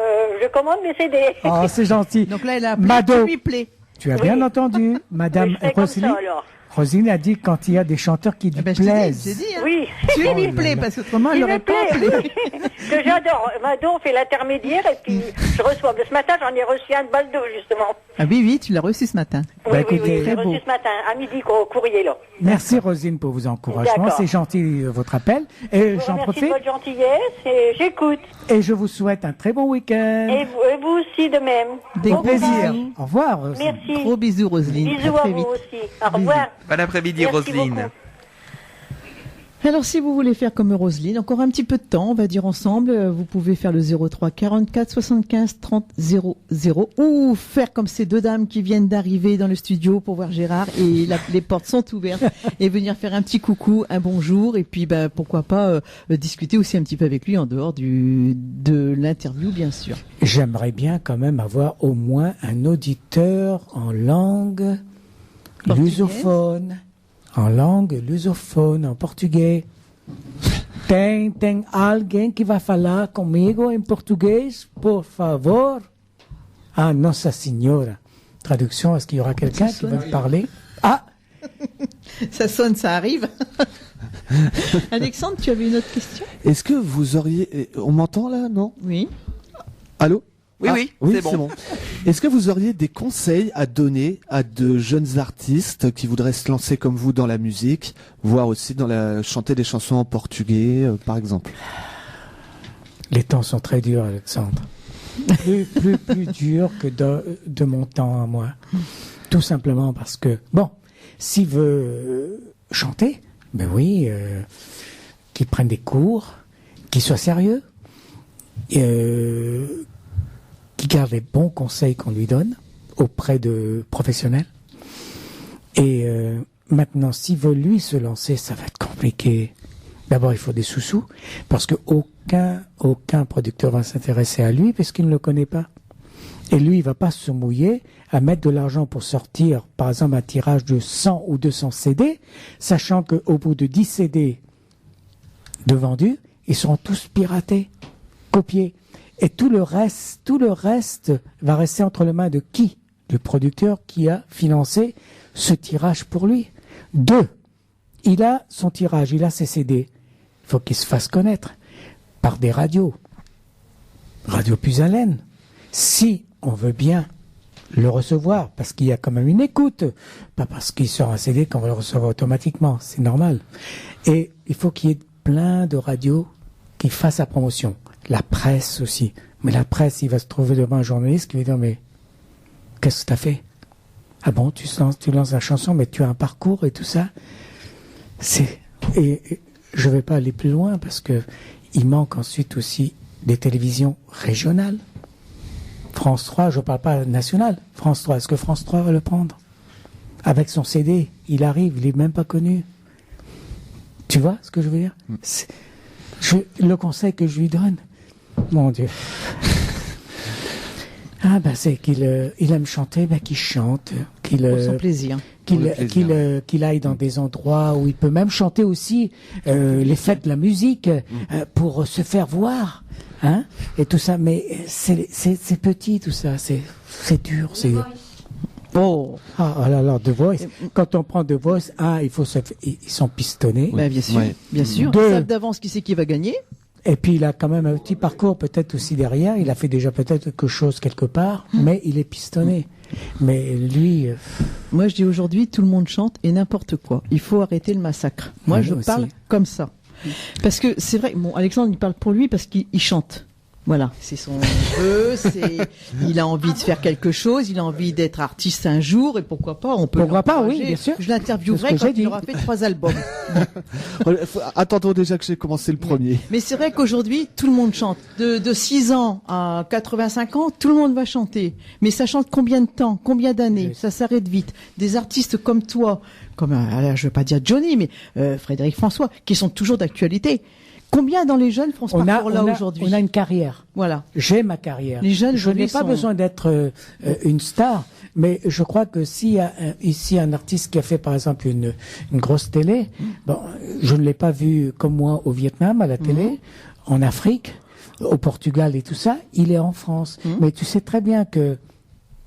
je commande mes CD. Oh, c'est gentil. Donc là, elle a appelé Mado. qui lui plaît. Tu as Oui. bien entendu, Madame Je fais comme Roselyne. ça, alors. Roselyne a dit quand il y a des chanteurs qui lui Eh ben, je t'ai dit, plaisent. j'ai dit, hein. Oui. Tu Oh lui là plaît, là. parce qu'autrement, elle Il n'aurait me pas plaît, appelé. que j'adore. Mado, on fait l'intermédiaire et puis je reçois. Ce matin, j'en ai reçu un de Baldo, justement. Ah oui, tu l'as reçu ce matin. Bah, écoutez, j'ai très reçu beau. ce matin, à midi, au courrier, là. Merci Roselyne pour vos encouragements, D'accord. c'est gentil votre appel. Et Je vous j'en remercie de profite votre gentillesse et j'écoute. et je vous souhaite un très bon week-end. Et vous aussi de même. Des Bon Plaisir. courage. Au revoir Roselyne. Merci. Gros bisous, Roselyne. Bisous À à très vous vite. aussi. Au revoir. Bon après-midi Merci Roselyne. beaucoup. Alors, si vous voulez faire comme Roselyne, encore un petit peu de temps, on va dire ensemble, vous pouvez faire le 03 44 75 30 00 ou faire comme ces deux dames qui viennent d'arriver dans le studio pour voir Gérard et les portes sont ouvertes et venir faire un petit coucou, un bonjour et puis bah, pourquoi pas discuter aussi un petit peu avec lui en dehors de l'interview, bien sûr. J'aimerais bien quand même avoir au moins un auditeur en langue Portugaise. lusophone. En langue lusophone, en portugais. Tem alguém que vai falar comigo em português, por favor? Ah, Nossa Senhora. Traduction, est-ce qu'il y aura quelqu'un qui va me parler? Ah! Ça sonne, ça arrive. Alexandre, tu avais une autre question? Est-ce que vous auriez... On m'entend là, non? Oui. Allô? Oui, c'est bon. Est-ce que vous auriez des conseils à donner à de jeunes artistes qui voudraient se lancer comme vous dans la musique, voire aussi chanter des chansons en portugais, par exemple? Les temps sont très durs, Alexandre. Plus durs que de mon temps à moi. Tout simplement parce que, bon, s'il veut chanter, ben oui, qu'il prenne des cours, qu'il soit sérieux, qu'il garde les bons conseils qu'on lui donne auprès de professionnels. Et maintenant, s'il veut lui se lancer, ça va être compliqué. D'abord, il faut des sous-sous, parce que aucun producteur va s'intéresser à lui, parce qu'il ne le connaît pas. Et lui, il va pas se mouiller à mettre de l'argent pour sortir, par exemple, un tirage de 100 ou 200 CD, sachant qu'au bout de 10 CD de vendus, ils seront tous piratés, copiés. Et tout le reste va rester entre les mains de qui? Du producteur qui a financé ce tirage pour lui. 2. Il a son tirage, il a ses CD. Il faut qu'il se fasse connaître par des radios. Radio Puisalène. Si on veut bien le recevoir, parce qu'il y a quand même une écoute, pas parce qu'il sort un CD qu'on va le recevoir automatiquement, c'est normal. Et il faut qu'il y ait plein de radios qui fassent sa promotion. La presse aussi. Mais la presse, il va se trouver devant un journaliste qui va dire, mais qu'est-ce que tu as fait? Ah bon, tu lances la chanson, mais tu as un parcours et tout ça. Et je vais pas aller plus loin parce que il manque ensuite aussi des télévisions régionales. France 3, je parle pas national. France 3, est-ce que France 3 va le prendre? Avec son CD, il arrive, il est même pas connu. Tu vois ce que je veux dire? Le conseil que je lui donne, mon Dieu. C'est qu'il aime chanter, qu'il chante, Pour son plaisir. Qu'il aille dans des endroits où il peut même chanter aussi les fêtes de la musique pour se faire voir, hein, et tout ça. Mais c'est petit tout ça, c'est dur, c'est. Oh, alors The Voice. Quand on prend The Voice, il faut ils sont pistonnés. Bien sûr, bien sûr. Ils savent d'avance qui c'est qui va gagner. Et puis il a quand même un petit parcours peut-être aussi derrière. Il a fait déjà peut-être quelque chose quelque part, mais il est pistonné. Mais lui... Moi je dis aujourd'hui, tout le monde chante et n'importe quoi. Il faut arrêter le massacre. Moi je parle comme ça. Parce que c'est vrai, Alexandre il parle pour lui parce qu'il chante. Voilà, c'est son jeu, il a envie de faire quelque chose, il a envie d'être artiste un jour, et pourquoi pas, oui, bien sûr. Je l'interviewerai quand il aura fait 3 albums. Attendons déjà que j'ai commencé le premier. Mais c'est vrai qu'aujourd'hui, tout le monde chante. De 6 ans à 85 ans, tout le monde va chanter. Mais ça chante combien de temps, combien d'années? Ça s'arrête vite. Des artistes comme toi, comme, je veux pas dire Johnny, mais Frédéric François, qui sont toujours d'actualité. Combien dans les jeunes font ce parcours-là aujourd'hui? On a une carrière. Voilà. J'ai ma carrière. Les jeunes, je n'ai pas besoin d'être une star, mais je crois que s'il y a ici un artiste qui a fait par exemple une grosse télé, je ne l'ai pas vu comme moi au Vietnam à la télé, en Afrique, au Portugal et tout ça, il est en France. Mais tu sais très bien que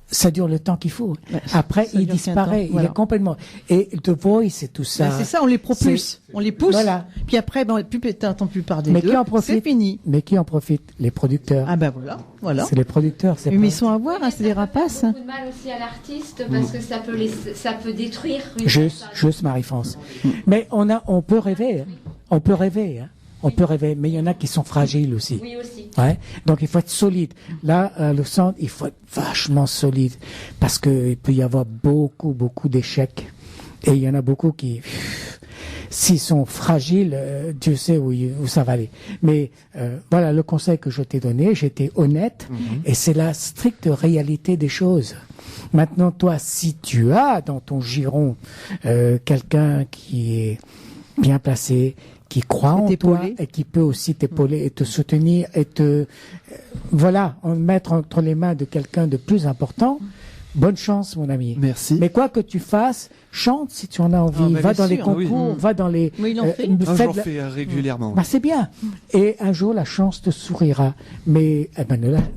ça dure le temps qu'il faut. Après, il disparaît. Il est complètement... Et The Voice et tout ça... c'est ça, on les propulse. On les pousse. Voilà. Puis après, t'entends plus parler d'eux. C'est fini. Mais qui en profite? Les producteurs. Voilà. C'est les producteurs. Mais ils sont à voir, c'est des rapaces. Ça fait beaucoup de mal aussi à l'artiste parce que ça peut détruire. Juste Marie-France. Mais on peut rêver. On peut rêver. On peut rêver, mais il y en a qui sont fragiles aussi. Oui, aussi. Ouais. Donc il faut être solide. Là, le centre, il faut être vachement solide parce que il peut y avoir beaucoup d'échecs. Et il y en a beaucoup qui, s'ils sont fragiles, Dieu sait où ça va aller. Mais voilà le conseil que je t'ai donné. J'étais honnête et c'est la stricte réalité des choses. Maintenant, toi, si tu as dans ton giron quelqu'un qui est bien placé, qui croit en toi et qui peut aussi t'épauler et te soutenir et mettre entre les mains de quelqu'un de plus important, bonne chance, mon ami. Merci. Mais quoi que tu fasses, chante si tu en as envie. bah, Va bien dans les sûr, concours, oui. va dans les... Mais il en fait. fais J'en de la- fais régulièrement. Bah, c'est bien. Et un jour, la chance te sourira. Mais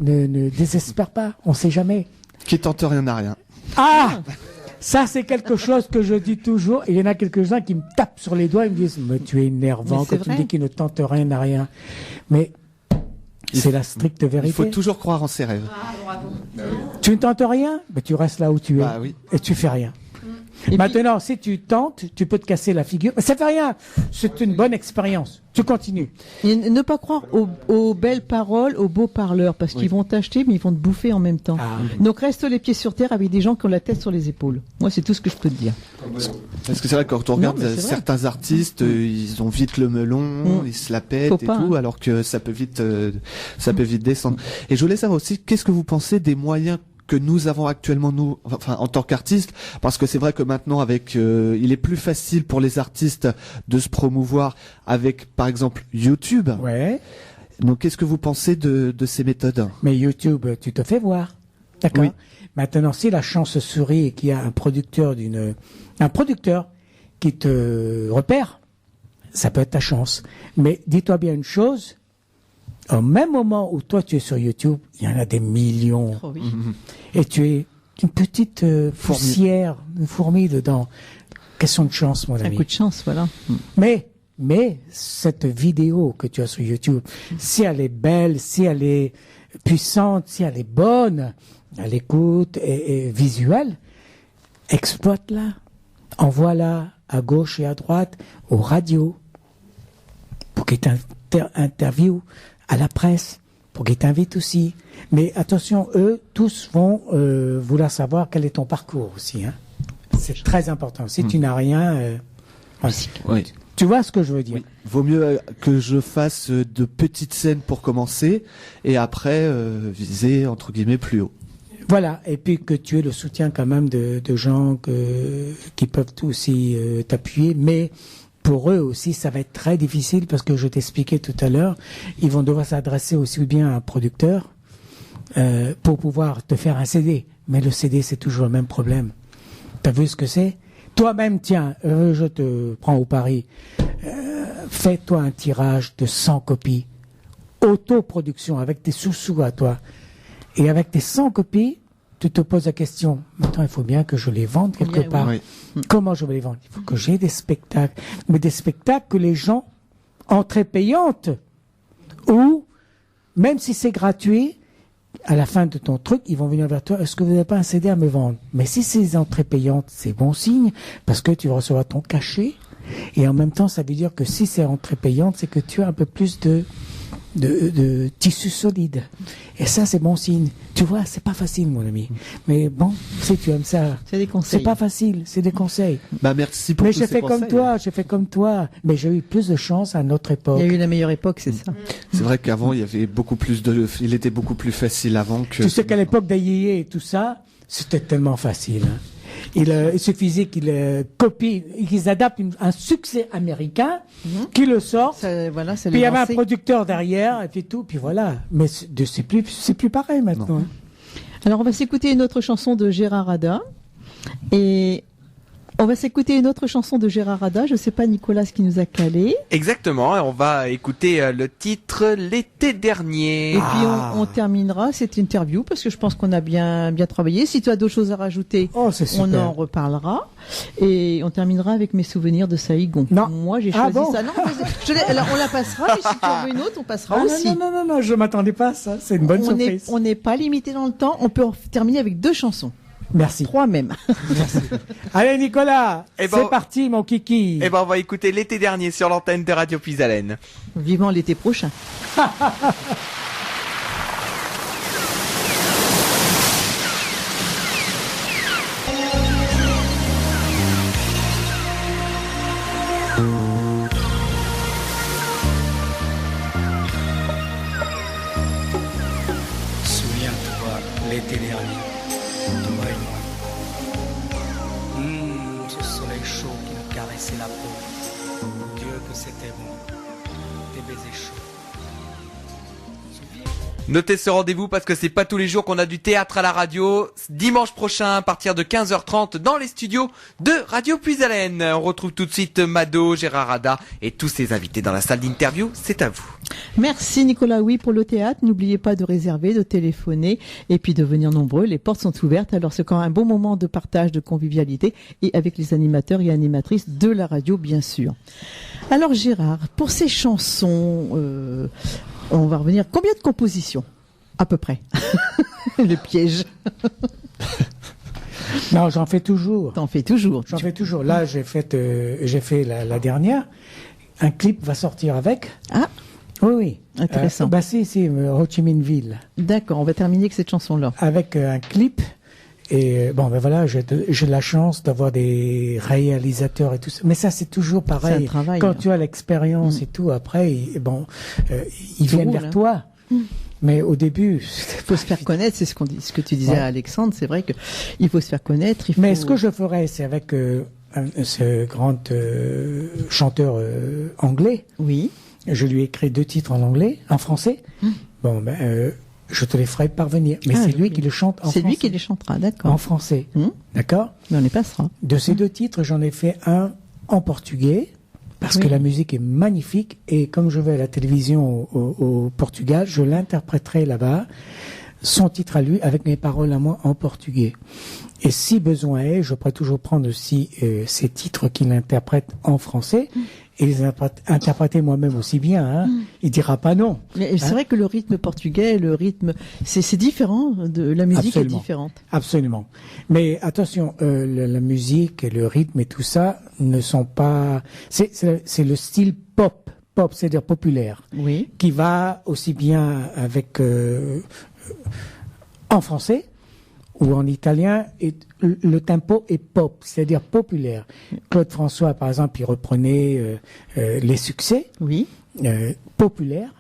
ne désespère pas, on sait jamais. Qui tente rien n'a rien. Ah, ça c'est quelque chose que je dis toujours. Et il y en a quelques-uns qui me tapent sur les doigts et me disent mais tu es énervant Mais c'est quand tu me vrai. dis qu'il ne tente rien n'a rien. Mais c'est la stricte vérité. Il faut toujours croire en ses rêves. Ah, bravo. Tu ne tentes rien, mais tu restes là où tu es Bah oui. et tu fais rien. Et Maintenant, si tu tentes, tu peux te casser la figure. Mais ça fait rien. C'est une bonne expérience. Tu continues. Et ne pas croire aux belles paroles, aux beaux parleurs, parce qu'ils vont t'acheter, mais ils vont te bouffer en même temps. Ah. Donc reste les pieds sur terre avec des gens qui ont la tête sur les épaules. Moi, c'est tout ce que je peux te dire. Parce que c'est vrai que quand on regarde mais c'est vrai. certains artistes, ils ont vite le melon, ils se la pètent Faut et pas, tout, hein. alors que ça peut vite descendre. Et je voulais savoir aussi, qu'est-ce que vous pensez des moyens que nous avons actuellement nous, enfin en tant qu'artistes, parce que c'est vrai que maintenant avec, il est plus facile pour les artistes de se promouvoir avec, par exemple, YouTube. Ouais. Donc, qu'est-ce que vous pensez de ces méthodes? Mais YouTube, tu te fais voir. D'accord. Oui. Maintenant, si la chance sourit et qu'il y a un producteur qui te repère, ça peut être ta chance. Mais dis-toi bien une chose, au même moment où toi tu es sur YouTube, il y en a des millions. Oh oui. Et tu es une petite poussière, une fourmi dedans. Question de chance, mon Un ami. coup de chance, voilà. Mais cette vidéo que tu as sur YouTube, si elle est belle, si elle est puissante, si elle est bonne, à l'écoute et visuelle, exploite-la. Envoie-la à gauche et à droite, aux radios, pour qu'ils t'interviewent, à la presse, pour qu'ils t'invitent aussi. Mais attention, eux, tous vont vouloir savoir quel est ton parcours aussi. Hein. C'est très important. Si tu n'as rien... Oui. Tu vois ce que je veux dire? Oui. Vaut mieux que je fasse de petites scènes pour commencer et après viser entre guillemets plus haut. Voilà, et puis que tu aies le soutien quand même de gens qui peuvent aussi t'appuyer, mais pour eux aussi, ça va être très difficile parce que je t'expliquais tout à l'heure, ils vont devoir s'adresser aussi bien à un producteur pour pouvoir te faire un CD. Mais le CD, c'est toujours le même problème. T'as vu ce que c'est? Toi-même, tiens, je te prends au pari, fais-toi un tirage de 100 copies, autoproduction, avec tes sous-sous à toi. Et avec tes 100 copies, tu te poses la question, maintenant il faut bien que je les vende quelque Oui. part. Oui. Comment je vais les vendre? Il faut que j'ai des spectacles, mais des spectacles que les gens, entrée payante, ou même si c'est gratuit, à la fin de ton truc, ils vont venir vers toi, est-ce que vous n'avez pas un CD à me vendre? Mais si c'est des entrées payantes, c'est bon signe, parce que tu vas recevoir ton cachet, et en même temps, ça veut dire que si c'est entrée payante, c'est que tu as un peu plus de tissu solide. Et ça, c'est bon signe. Tu vois, c'est pas facile, mon ami. Mais bon, si tu aimes ça, C'est des conseils. c'est pas facile, c'est des conseils. Bah merci pour Mais tous j'ai ces fait comme conseils. toi, j'ai fait comme toi. Mais j'ai eu plus de chance à notre époque. Il y a eu la meilleure époque, c'est ça. C'est vrai qu'avant il y avait beaucoup plus il était beaucoup plus facile avant que. Tu sais qu'à l'époque d'Ayeye et tout ça, c'était tellement facile. Hein. Il suffisait qu'ils copient, qu'ils adaptent un succès américain, qu'ils le sortent. Voilà, ça Puis il y les avait un lançait. producteur derrière et puis tout, puis voilà. Mais c'est plus pareil maintenant. Hein. Alors on va s'écouter une autre chanson de Gérard Ada. Et on va s'écouter une autre chanson de Gérard Ada. Je sais pas, Nicolas, ce qui nous a calé. Exactement, on va écouter le titre L'été dernier. Et puis on terminera cette interview parce que je pense qu'on a bien travaillé. Si tu as d'autres choses à rajouter, Oh, c'est super. on en reparlera. Et on terminera avec mes souvenirs de Saïgon. Non. Moi, j'ai Ah choisi bon ça. Non, alors on la passera. Et si tu en veux une autre, on passera aussi. Non, je m'attendais pas à ça. C'est une bonne surprise. On n'est pas limité dans le temps. On peut terminer avec 2 chansons. Merci. 3 même. Allez, Nicolas, Eh ben, c'est parti, mon kiki. Eh ben, on va écouter L'été dernier sur l'antenne de Radio Puisalène. Vivement l'été prochain. Souviens-toi l'été dernier, toi et moi. Ce soleil chaud qui nous caressait la peau. Dieu que c'était bon, tes baisers chauds. Souviens-toi. Notez ce rendez-vous parce que c'est pas tous les jours qu'on a du théâtre à la radio. Dimanche prochain à partir de 15h30 dans les studios de Radio Puisalène. On retrouve tout de suite Mado, Gérard Ada et tous ses invités dans la salle d'interview. C'est à vous. Merci Nicolas, oui, pour le théâtre. N'oubliez pas de réserver, de téléphoner et puis de venir nombreux. Les portes sont ouvertes. Alors c'est quand même un bon moment de partage, de convivialité et avec les animateurs et animatrices de la radio, bien sûr. Alors Gérard, pour ces chansons, on va revenir. Combien de compositions à peu près? Le piège. Non, j'en fais toujours. T'en fais toujours. J'en fais toujours. Là, j'ai fait la dernière. Un clip va sortir avec. Ah. Oui, oui. Intéressant. C'est Ho Chi Minh Ville. D'accord, on va terminer avec cette chanson-là. Avec un clip. Et bon, ben voilà, j'ai la chance d'avoir des réalisateurs et tout ça. Mais ça, c'est toujours pareil. C'est un travail, quand tu as l'expérience et tout, après, ils viennent vers toi. Mais au début, il faut se faire connaître. C'est ce que tu disais à Alexandre. C'est vrai que il faut se faire connaître. Mais ce que je ferais, c'est avec ce grand chanteur anglais. Oui. Je lui ai écrit 2 titres en anglais, en français. Bon, je te les ferai parvenir. Mais c'est lui qui le chante en français. C'est lui qui les chantera, d'accord. En français. D'accord? Mais on les passera. De ces 2 titres, j'en ai fait un en portugais, parce que la musique est magnifique, et comme je vais à la télévision au Portugal, je l'interpréterai là-bas, son titre à lui, avec mes paroles à moi en portugais. Et si besoin est, je pourrais toujours prendre aussi ces titres qu'il interprète en français, et les interpréter moi-même aussi bien. Hein. Il dira pas non. Mais c'est vrai que le rythme portugais, c'est différent. La musique est différente. Absolument. Mais attention, la musique et le rythme et tout ça ne sont pas. C'est le style pop, c'est-à-dire populaire, qui va aussi bien avec en français ou en italien, et le tempo est pop, c'est-à-dire populaire. Claude François, par exemple, il reprenait les succès populaires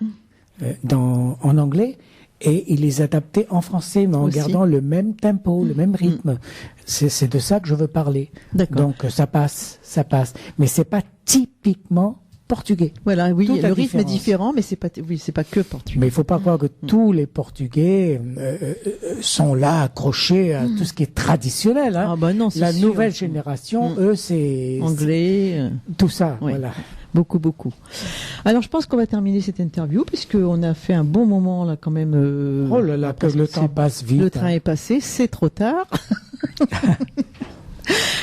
en anglais, et il les adaptait en français, mais en gardant le même tempo, le même rythme. C'est de ça que je veux parler. Donc ça passe. Mais c'est pas typiquement portugais. Voilà, oui, le rythme est différent, mais c'est pas que portugais. Mais il faut pas croire que tous les Portugais sont là accrochés à tout ce qui est traditionnel. Hein. Ah bah non, la nouvelle génération, eux, c'est anglais, tout ça. Voilà. Beaucoup. Alors, je pense qu'on va terminer cette interview puisqu'on a fait un bon moment là quand même. Oh là là, que le temps passe vite. Le train est passé, c'est trop tard.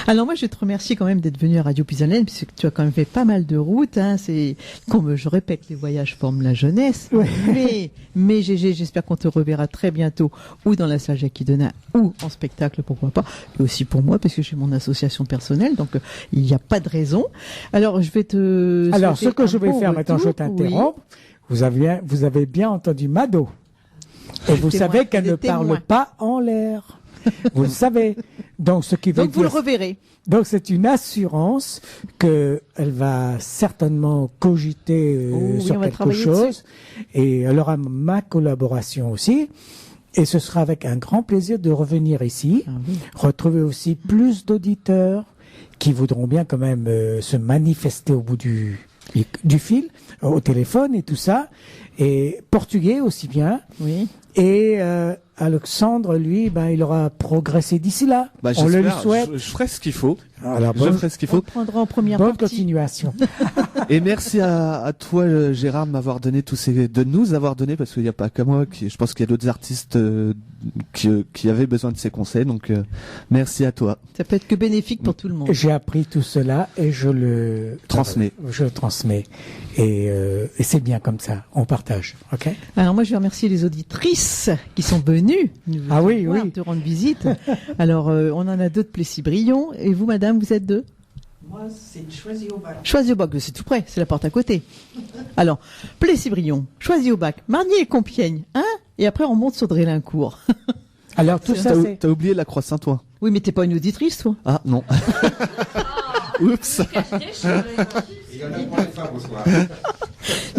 Alors moi, je vais te remercier quand même d'être venu à Radio Puisalène, puisque tu as quand même fait pas mal de routes. Hein. C'est comme je répète, les voyages forment la jeunesse. Ouais. Mais Gégé, j'espère qu'on te reverra très bientôt, ou dans la salle Jackie Denain, ou en spectacle, pourquoi pas, et aussi pour moi, parce que j'ai mon association personnelle, donc il n'y a pas de raison. Alors je vais te. Alors ce que je vais faire maintenant, je t'interromps. Vous avez bien entendu Mado, et vous savez qu'elle ne parle pas en l'air. Vous le savez. Donc, ce qui veut dire, vous le reverrez. Donc, c'est une assurance que elle va certainement cogiter sur quelque chose. Et elle aura ma collaboration aussi. Et ce sera avec un grand plaisir de revenir ici, retrouver aussi plus d'auditeurs qui voudront bien quand même se manifester au bout du fil, au téléphone et tout ça. Et portugais aussi bien. Oui. Et Alexandre, lui, il aura progressé d'ici là. On le lui souhaite. Je ferai ce qu'il faut. Alors, je ferai ce qu'il faut. On prendra en première bonne partie. Continuation. Et merci à toi, Gérard, de nous avoir donné, parce qu'il n'y a pas que moi, je pense qu'il y a d'autres artistes qui avaient besoin de ces conseils. Donc, merci à toi. Ça peut être que bénéfique pour tout le monde. J'ai appris tout cela et je le transmets. Je le transmets. Et c'est bien comme ça. On partage. OK? Alors, moi, je vais remercier les auditrices qui sont venues te rendre visite. Alors, on en a 2 de Plessis-Brion. Et vous, madame, vous êtes de? Moi, c'est Choisy-au-Bac. Choisy-au-Bac, c'est tout près, c'est la porte à côté. Alors, Plessis-Brion, Choisy-au-Bac, Margny et Compiègne, hein? Et après, on monte sur Drélincourt. Alors, tout ça, t'as oublié la Croix-Saint-Ouen. Oui, mais t'es pas une auditrice, toi. Ah, non. Oups. Il y en a pour les femmes au soir.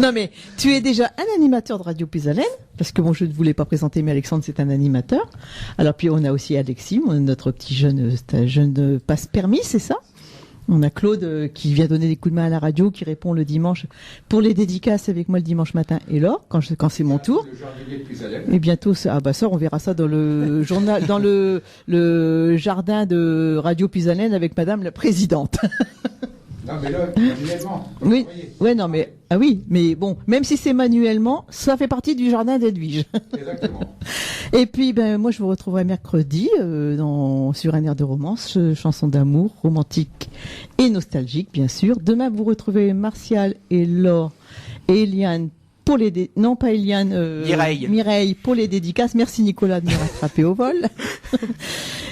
Non, mais tu es déjà un animateur de Radio Puisalène, parce que bon, je ne voulais pas présenter, mais Alexandre, c'est un animateur. Alors, puis on a aussi Alexis, notre petit jeune passe-permis, c'est ça? On a Claude qui vient donner des coups de main à la radio, qui répond le dimanche pour les dédicaces avec moi le dimanche matin. Et Laure, quand c'est mon tour. Et bientôt, ça, on verra ça dans le journal, dans le jardin de Radio Pisalène avec Madame la Présidente. Non, mais là, manuellement. Oui, ouais, non, mais, ah oui, mais bon, même si c'est manuellement, ça fait partie du jardin d'Edwige. Exactement. Et puis, moi, je vous retrouverai mercredi, sur un air de romance, chanson d'amour, romantique et nostalgique, bien sûr. Demain, vous retrouvez Martial et Laure et Eliane pour les non pas Eliane, Mireille pour les dédicaces. Merci Nicolas de me rattraper au vol.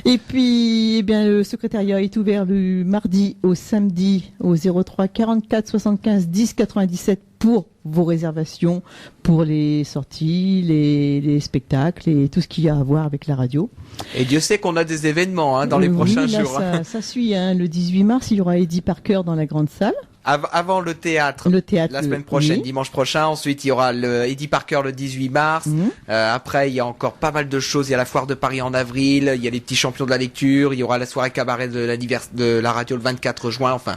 Et puis, le secrétariat est ouvert le mardi au samedi au 03 44 75 10 97 pour vos réservations, pour les sorties, les spectacles et tout ce qu'il y a à voir avec la radio. Et Dieu sait qu'on a des événements dans les prochains jours. Ça suit. Le 18 mars, il y aura Eddie Parker dans la grande salle. Avant le théâtre, la semaine prochaine, dimanche prochain. Ensuite, il y aura le Eddie Parker le 18 mars. Après, il y a encore pas mal de choses. Il y a la foire de Paris en avril. Il y a les petits champions de la lecture. Il y aura la soirée cabaret de la radio le 24 juin. Enfin,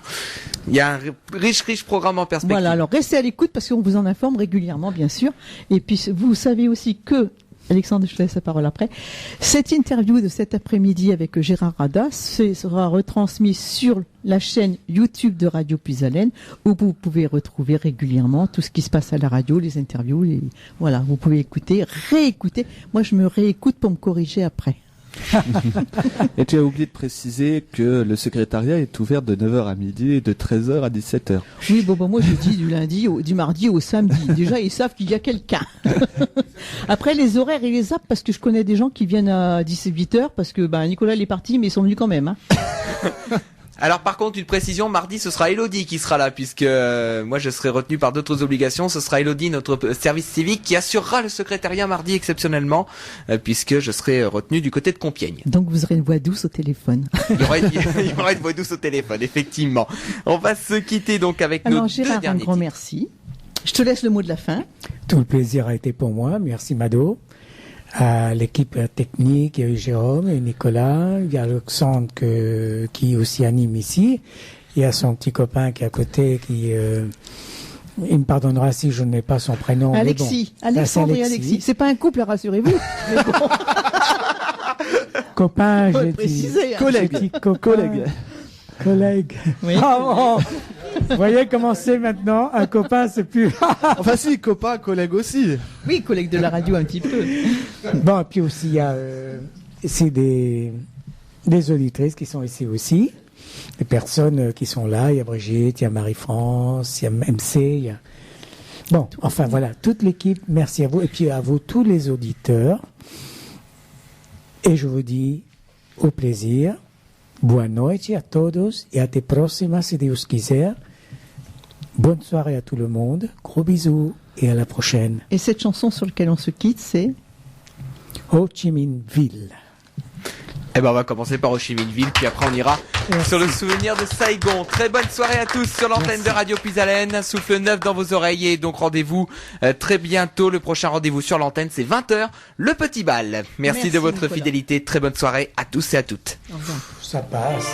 il y a un riche programme en perspective. Voilà. Alors, restez à l'écoute parce qu'on vous en informe régulièrement, bien sûr. Et puis, vous savez aussi que Alexandre, je te laisse la parole après. Cette interview de cet après-midi avec Gérard Rada sera retransmise sur la chaîne YouTube de Radio Pisalène, où vous pouvez retrouver régulièrement tout ce qui se passe à la radio, les interviews, voilà, vous pouvez écouter, réécouter. Moi, je me réécoute pour me corriger après. Et tu as oublié de préciser que le secrétariat est ouvert de 9h à midi et de 13h à 17h. Oui, moi je dis du mardi au samedi. Déjà, ils savent qu'il y a quelqu'un. Après, les horaires, ils les zappent parce que je connais des gens qui viennent à 18h parce que Nicolas il est parti, mais ils sont venus quand même. Alors par contre, une précision, mardi ce sera Elodie qui sera là, puisque moi je serai retenu par d'autres obligations. Ce sera Elodie, notre service civique, qui assurera le secrétariat mardi exceptionnellement, puisque je serai retenu du côté de Compiègne. Donc vous aurez une voix douce au téléphone. Il y aura une voix douce au téléphone, effectivement. On va se quitter donc avec nos Gérard, deux derniers un grand titres. merci. Je te laisse le mot de la fin. Tout le plaisir a été pour moi. Merci Mado. À l'équipe technique, il y a eu Jérôme et Nicolas, il y a Alexandre qui aussi anime ici, il y a son petit copain qui est à côté, qui il me pardonnera si je n'ai pas son prénom. Alexis, bon. Alexandre et Alexis. C'est pas un couple, rassurez-vous. Mais bon. Copain, Faut j'ai le préciser, dit. Collègue. Oui. Ah, vous voyez comment c'est maintenant, un copain c'est plus... Enfin si, copain, collègue aussi. Oui, collègue de la radio un petit peu. Bon, et puis aussi il y a c'est des auditrices qui sont ici aussi, des personnes qui sont là, il y a Brigitte, il y a Marie-France, il y a MC, il y a... Bon, enfin voilà, toute l'équipe, merci à vous, et puis à vous tous les auditeurs, et je vous dis au plaisir. Boa noite a todos et até próxima si Deus quiser. Bonne soirée à tout le monde. Gros bisous et à la prochaine. Et cette chanson sur laquelle on se quitte, c'est Ho Chi Minh Ville. On va commencer par Ho Chi Minh Ville, puis après on ira sur le souvenir de Saigon. Très bonne soirée à tous sur l'antenne de Radio Pisalène. Souffle neuf dans vos oreilles et donc rendez-vous très bientôt. Le prochain rendez-vous sur l'antenne, c'est 20h, le petit bal. Merci de votre Nicolas. fidélité. Très bonne soirée à tous et à toutes. Au revoir. Ça passe.